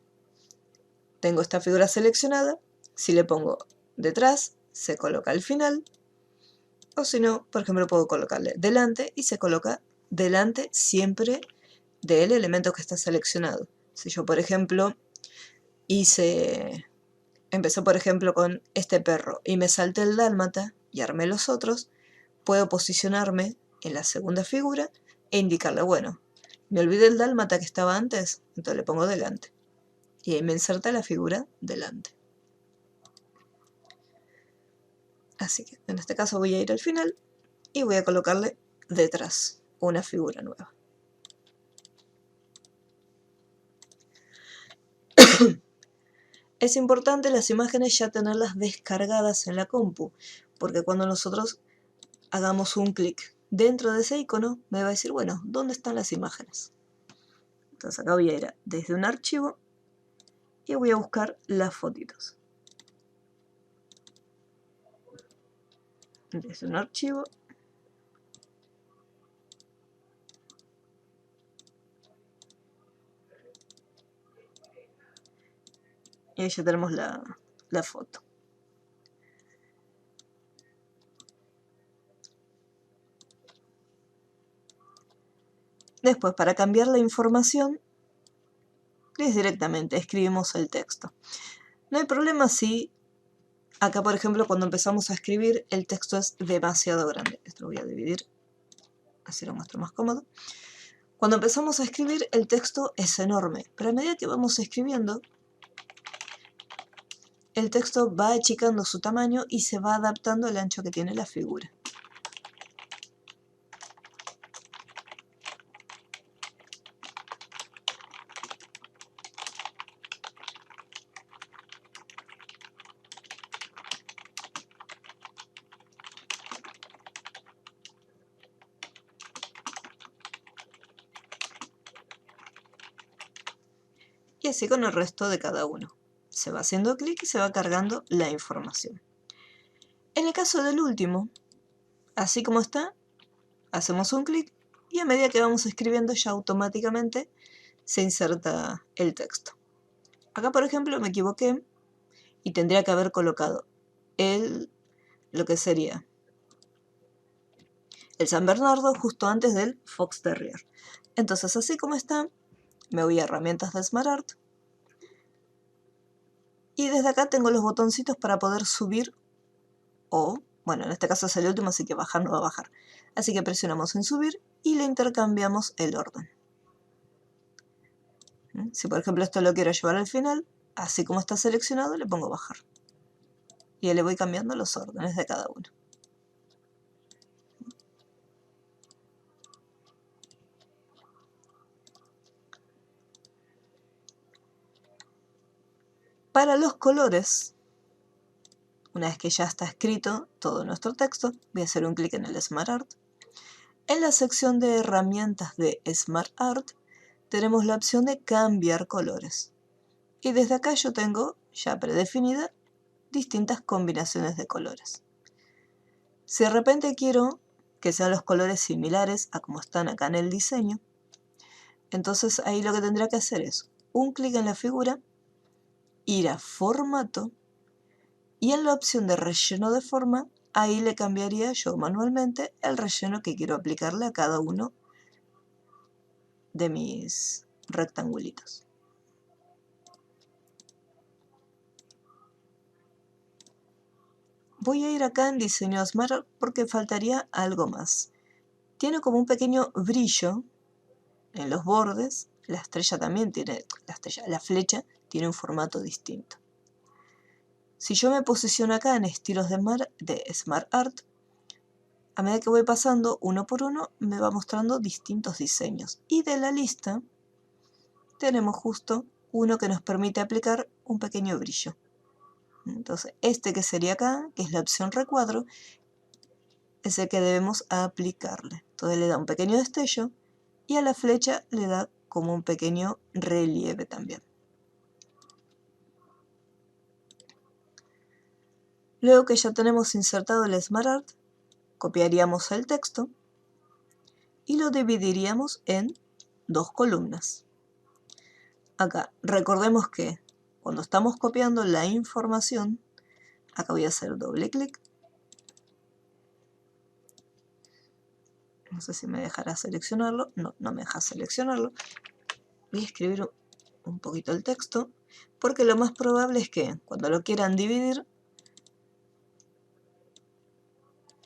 tengo esta figura seleccionada. Si le pongo detrás, se coloca al final. O si no, por ejemplo, puedo colocarle delante y se coloca delante siempre del elemento que está seleccionado. Si yo, por ejemplo, empecé, por ejemplo, con este perro y me salté el dálmata y armé los otros, puedo posicionarme en la segunda figura e indicarle, bueno, me olvidé el dálmata que estaba antes, entonces le pongo delante. Y ahí me inserta la figura delante. Así que en este caso voy a ir al final y voy a colocarle detrás una figura nueva. Es importante las imágenes ya tenerlas descargadas en la compu, porque cuando nosotros hagamos un clic dentro de ese icono, me va a decir, bueno, ¿dónde están las imágenes? Entonces acá voy a ir desde un archivo y voy a buscar las fotitos. Desde un archivo. Y ahí ya tenemos la foto. Después, para cambiar la información, es directamente, escribimos el texto. No hay problema si acá, por ejemplo, cuando empezamos a escribir, el texto es demasiado grande. Esto lo voy a dividir, así lo muestro más cómodo. Cuando empezamos a escribir, el texto es enorme, pero a medida que vamos escribiendo, el texto va achicando su tamaño y se va adaptando al ancho que tiene la figura. Y así con el resto de cada uno. Se va haciendo clic y se va cargando la información. En el caso del último, así como está, hacemos un clic y a medida que vamos escribiendo ya automáticamente se inserta el texto. Acá, por ejemplo, me equivoqué y tendría que haber colocado lo que sería el San Bernardo justo antes del Fox Terrier. Entonces, así como está, me voy a herramientas de SmartArt y desde acá tengo los botoncitos para poder subir o, bueno, en este caso es el último, así que bajar no va a bajar. Así que presionamos en subir y le intercambiamos el orden. Si por ejemplo esto lo quiero llevar al final, así como está seleccionado, le pongo bajar. Y ahí le voy cambiando los órdenes de cada uno. Para los colores, una vez que ya está escrito todo nuestro texto, voy a hacer un clic en el SmartArt. En la sección de herramientas de SmartArt tenemos la opción de cambiar colores. Y desde acá yo tengo ya predefinida distintas combinaciones de colores. Si de repente quiero que sean los colores similares a como están acá en el diseño, entonces ahí lo que tendría que hacer es un clic en la figura, ir a formato y en la opción de relleno de forma, ahí le cambiaría yo manualmente el relleno que quiero aplicarle a cada uno de mis rectangulitos. Voy a ir acá en diseño Smart porque faltaría algo más. Tiene como un pequeño brillo en los bordes. La estrella también tiene, la flecha tiene un formato distinto. Si yo me posiciono acá en estilos de SmartArt, a medida que voy pasando uno por uno me va mostrando distintos diseños. Y de la lista tenemos justo uno que nos permite aplicar un pequeño brillo. Entonces este que sería acá, que es la opción recuadro, es el que debemos aplicarle. Entonces le da un pequeño destello y a la flecha le da como un pequeño relieve también. Luego que ya tenemos insertado el SmartArt, copiaríamos el texto y lo dividiríamos en 2 columnas. Acá, recordemos que cuando estamos copiando la información, acá voy a hacer doble clic. No sé si me dejará seleccionarlo. No, no me deja seleccionarlo. Voy a escribir un poquito el texto, porque lo más probable es que cuando lo quieran dividir,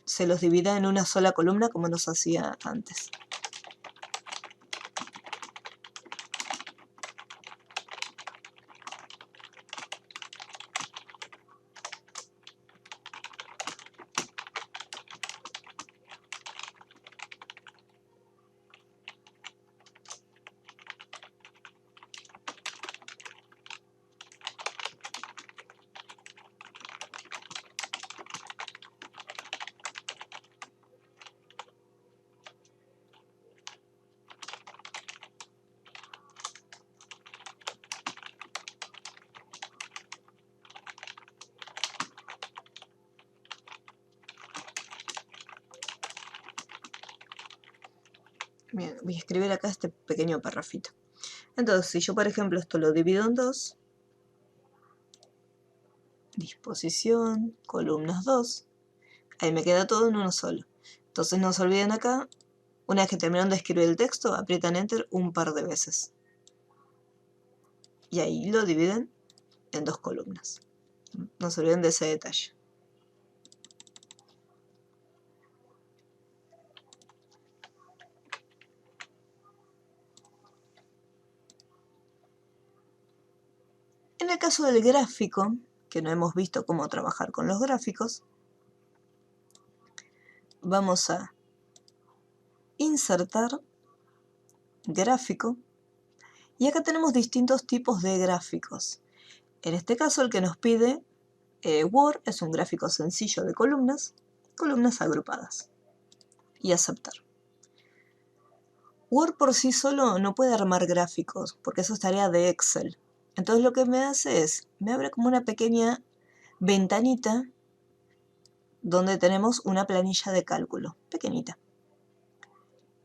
se los divida en una sola columna como nos hacía antes. Bien, voy a escribir acá este pequeño parrafito. Entonces, si yo por ejemplo esto lo divido en 2, disposición, columnas 2, ahí me queda todo en uno solo. Entonces no se olviden acá, una vez que terminaron de escribir el texto, aprietan Enter un par de veces. Y ahí lo dividen en 2 columnas. No se olviden de ese detalle. En el caso del gráfico, que no hemos visto cómo trabajar con los gráficos, vamos a insertar gráfico, y acá tenemos distintos tipos de gráficos. En este caso el que nos pide Word es un gráfico sencillo de columnas agrupadas, y aceptar. Word por sí solo no puede armar gráficos, porque eso es tarea de Excel. Entonces lo que me hace es, me abre como una pequeña ventanita donde tenemos una planilla de cálculo, pequeñita.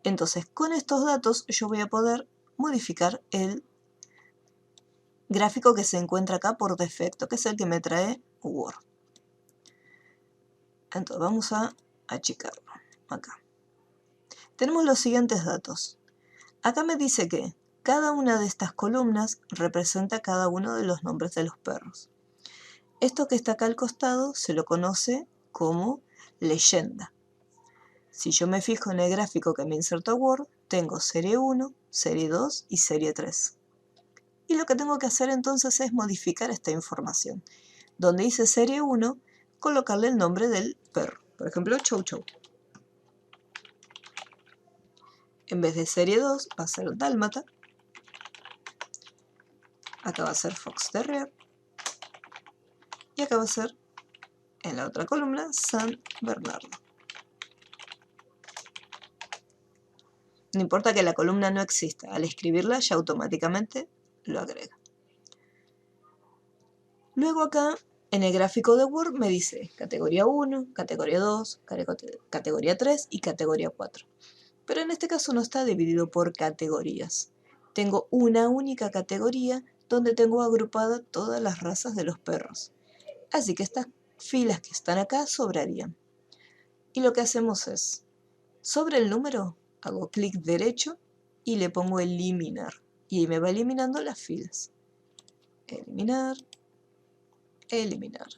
Entonces con estos datos yo voy a poder modificar el gráfico que se encuentra acá por defecto, que es el que me trae Word. Entonces vamos a achicarlo, acá. Tenemos los siguientes datos. Acá me dice que cada una de estas columnas representa cada uno de los nombres de los perros. Esto que está acá al costado se lo conoce como leyenda. Si yo me fijo en el gráfico que me insertó Word, tengo serie 1, serie 2 y serie 3. Y lo que tengo que hacer entonces es modificar esta información. Donde dice serie 1, colocarle el nombre del perro. Por ejemplo, Chow Chow. En vez de serie 2 va a ser Dálmata. Acá va a ser Fox Terrier. Y acá va a ser, en la otra columna, San Bernardo. No importa que la columna no exista, al escribirla ya automáticamente lo agrega. Luego acá, en el gráfico de Word, me dice categoría 1, categoría 2, categoría 3 y categoría 4. Pero en este caso no está dividido por categorías. Tengo una única categoría donde tengo agrupadas todas las razas de los perros. Así que estas filas que están acá sobrarían. Y lo que hacemos es, sobre el número, hago clic derecho y le pongo eliminar. Y me va eliminando las filas. Eliminar, eliminar.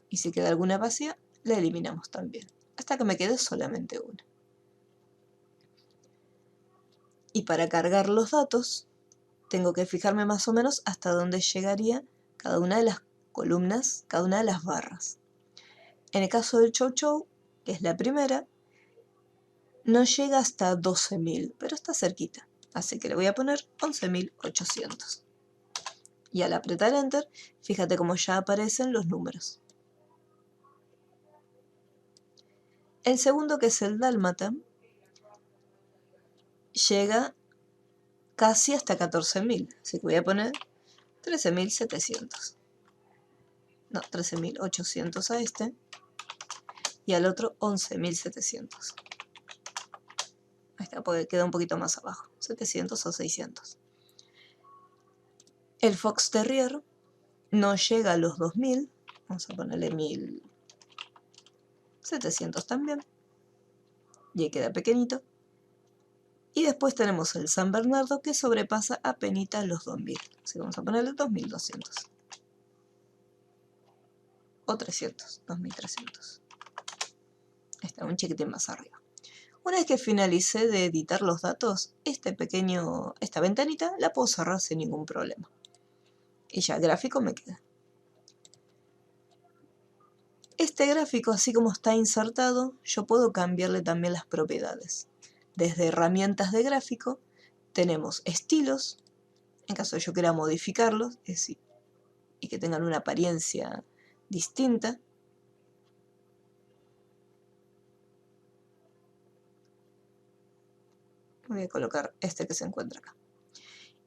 Y si queda alguna vacía, la eliminamos también. Hasta que me quede solamente una. Y para cargar los datos, tengo que fijarme más o menos hasta dónde llegaría cada una de las columnas, cada una de las barras. En el caso del Chow Chow, que es la primera, no llega hasta 12.000, pero está cerquita. Así que le voy a poner 11.800. Y al apretar Enter, fíjate cómo ya aparecen los números. El segundo, que es el Dálmata, llega casi hasta 14.000. Así que voy a poner 13.700. No, 13.800 a este. Y al otro 11.700. Ahí está, porque queda un poquito más abajo. 700 o 600. El Fox Terrier no llega a los 2.000. Vamos a ponerle 1.700 también. Y ahí queda pequeñito. Y después tenemos el San Bernardo que sobrepasa apenas los 2.000. Así que vamos a ponerle 2.200. O 300, 2.300. Está un chiquitín más arriba. Una vez que finalicé de editar los datos, esta ventanita la puedo cerrar sin ningún problema. Y ya el gráfico me queda. Este gráfico, así como está insertado, yo puedo cambiarle también las propiedades. Desde herramientas de gráfico tenemos estilos, en caso de yo quiera modificarlos, es decir, y que tengan una apariencia distinta. Voy a colocar este que se encuentra acá.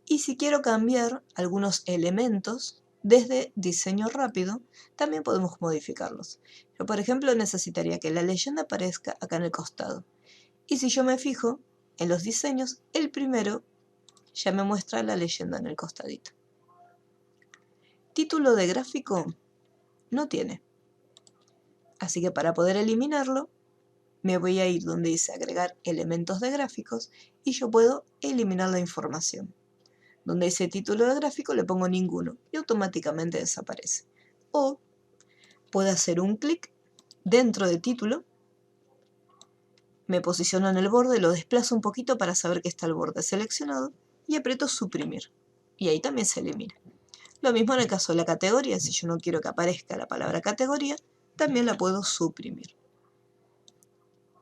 Y si quiero cambiar algunos elementos, desde diseño rápido, también podemos modificarlos. Yo, por ejemplo, necesitaría que la leyenda aparezca acá en el costado. Y si yo me fijo en los diseños, el primero ya me muestra la leyenda en el costadito. Título de gráfico no tiene. Así que para poder eliminarlo, me voy a ir donde dice agregar elementos de gráficos y yo puedo eliminar la información. Donde dice título de gráfico le pongo ninguno y automáticamente desaparece. O puedo hacer un clic dentro de título, me posiciono en el borde, lo desplazo un poquito para saber que está el borde seleccionado y aprieto suprimir. Y ahí también se elimina. Lo mismo en el caso de la categoría, si yo no quiero que aparezca la palabra categoría, también la puedo suprimir.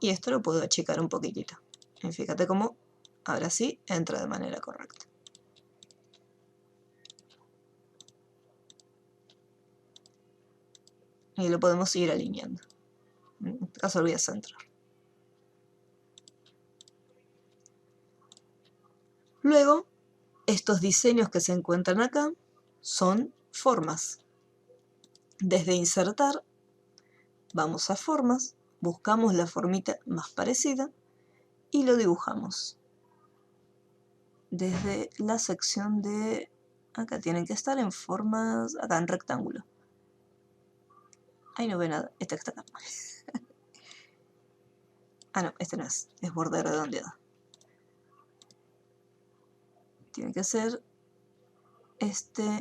Y esto lo puedo achicar un poquitito. Y fíjate cómo ahora sí entra de manera correcta. Y lo podemos ir alineando. En este caso lo voy a centrar. Luego, estos diseños que se encuentran acá son formas. Desde insertar, vamos a formas, buscamos la formita más parecida y lo dibujamos. Desde la sección de... Acá tienen que estar en formas, acá en rectángulo. Ahí no ve nada, este que está acá. Ah, no, este no es borde redondeado. Tiene que ser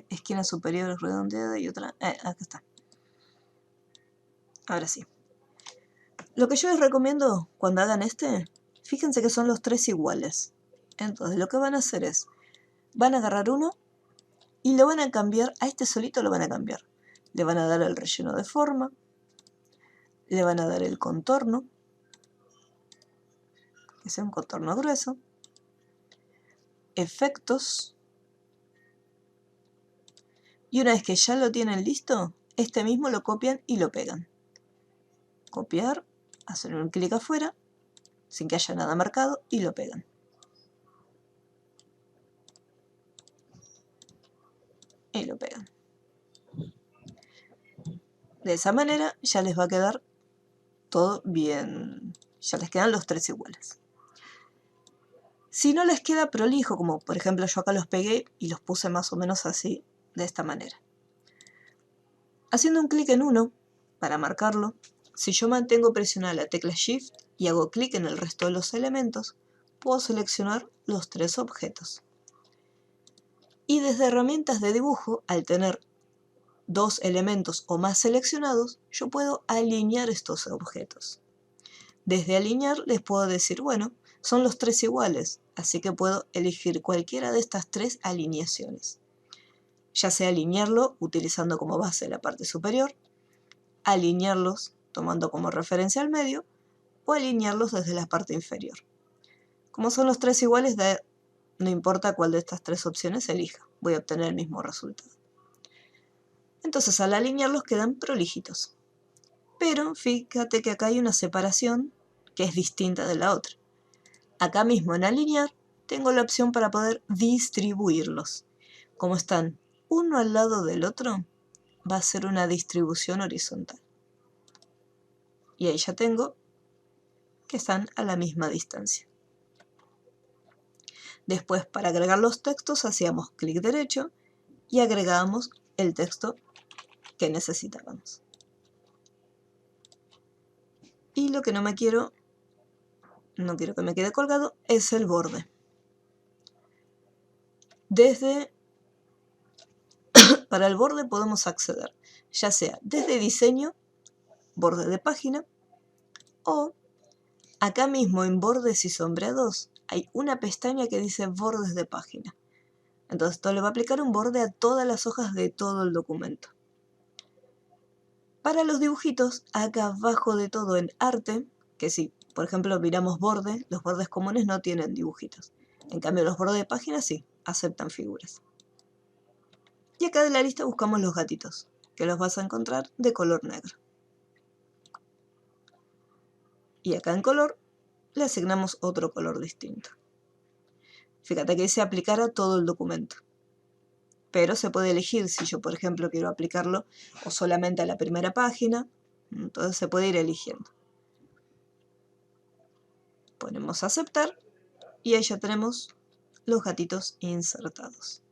esquina superior redondeada y otra... acá está. Ahora sí. Lo que yo les recomiendo cuando hagan fíjense que son los tres iguales. Entonces lo que van a hacer es, van a agarrar uno y lo van a cambiar, a este solito lo van a cambiar. Le van a dar el relleno de forma, le van a dar el contorno, que sea un contorno grueso, efectos, y una vez que ya lo tienen listo, este mismo lo copian y lo pegan. Copiar, hacen un clic afuera, sin que haya nada marcado, y lo pegan. Y lo pegan. De esa manera ya les va a quedar todo bien, ya les quedan los tres iguales. Si no les queda prolijo, como por ejemplo yo acá los pegué y los puse más o menos así, de esta manera. Haciendo un clic en uno, para marcarlo, si yo mantengo presionada la tecla Shift y hago clic en el resto de los elementos, puedo seleccionar los tres objetos. Y desde herramientas de dibujo, al tener dos elementos o más seleccionados, yo puedo alinear estos objetos. Desde alinear les puedo decir, bueno, son los tres iguales, así que puedo elegir cualquiera de estas tres alineaciones. Ya sea alinearlo utilizando como base la parte superior, alinearlos tomando como referencia al medio, o alinearlos desde la parte inferior. Como son los tres iguales, no importa cuál de estas tres opciones elija, voy a obtener el mismo resultado. Entonces al alinearlos quedan prolijitos. Pero fíjate que acá hay una separación que es distinta de la otra. Acá mismo en alinear tengo la opción para poder distribuirlos. Como están uno al lado del otro, va a ser una distribución horizontal. Y ahí ya tengo que están a la misma distancia. Después, para agregar los textos, hacíamos clic derecho y agregábamos el texto que necesitábamos. Y lo que no quiero que me quede colgado, es el borde. Para el borde podemos acceder, ya sea desde diseño, borde de página, o acá mismo en bordes y sombreados hay una pestaña que dice bordes de página. Entonces esto le va a aplicar un borde a todas las hojas de todo el documento. Para los dibujitos, acá abajo de todo en arte, que si por ejemplo miramos borde, los bordes comunes no tienen dibujitos. En cambio los bordes de página sí, aceptan figuras. Y acá de la lista buscamos los gatitos, que los vas a encontrar de color negro. Y acá en color le asignamos otro color distinto. Fíjate que dice aplicar a todo el documento. Pero se puede elegir si yo, por ejemplo, quiero aplicarlo o solamente a la primera página. Entonces se puede ir eligiendo. Ponemos aceptar y ahí ya tenemos los gatitos insertados.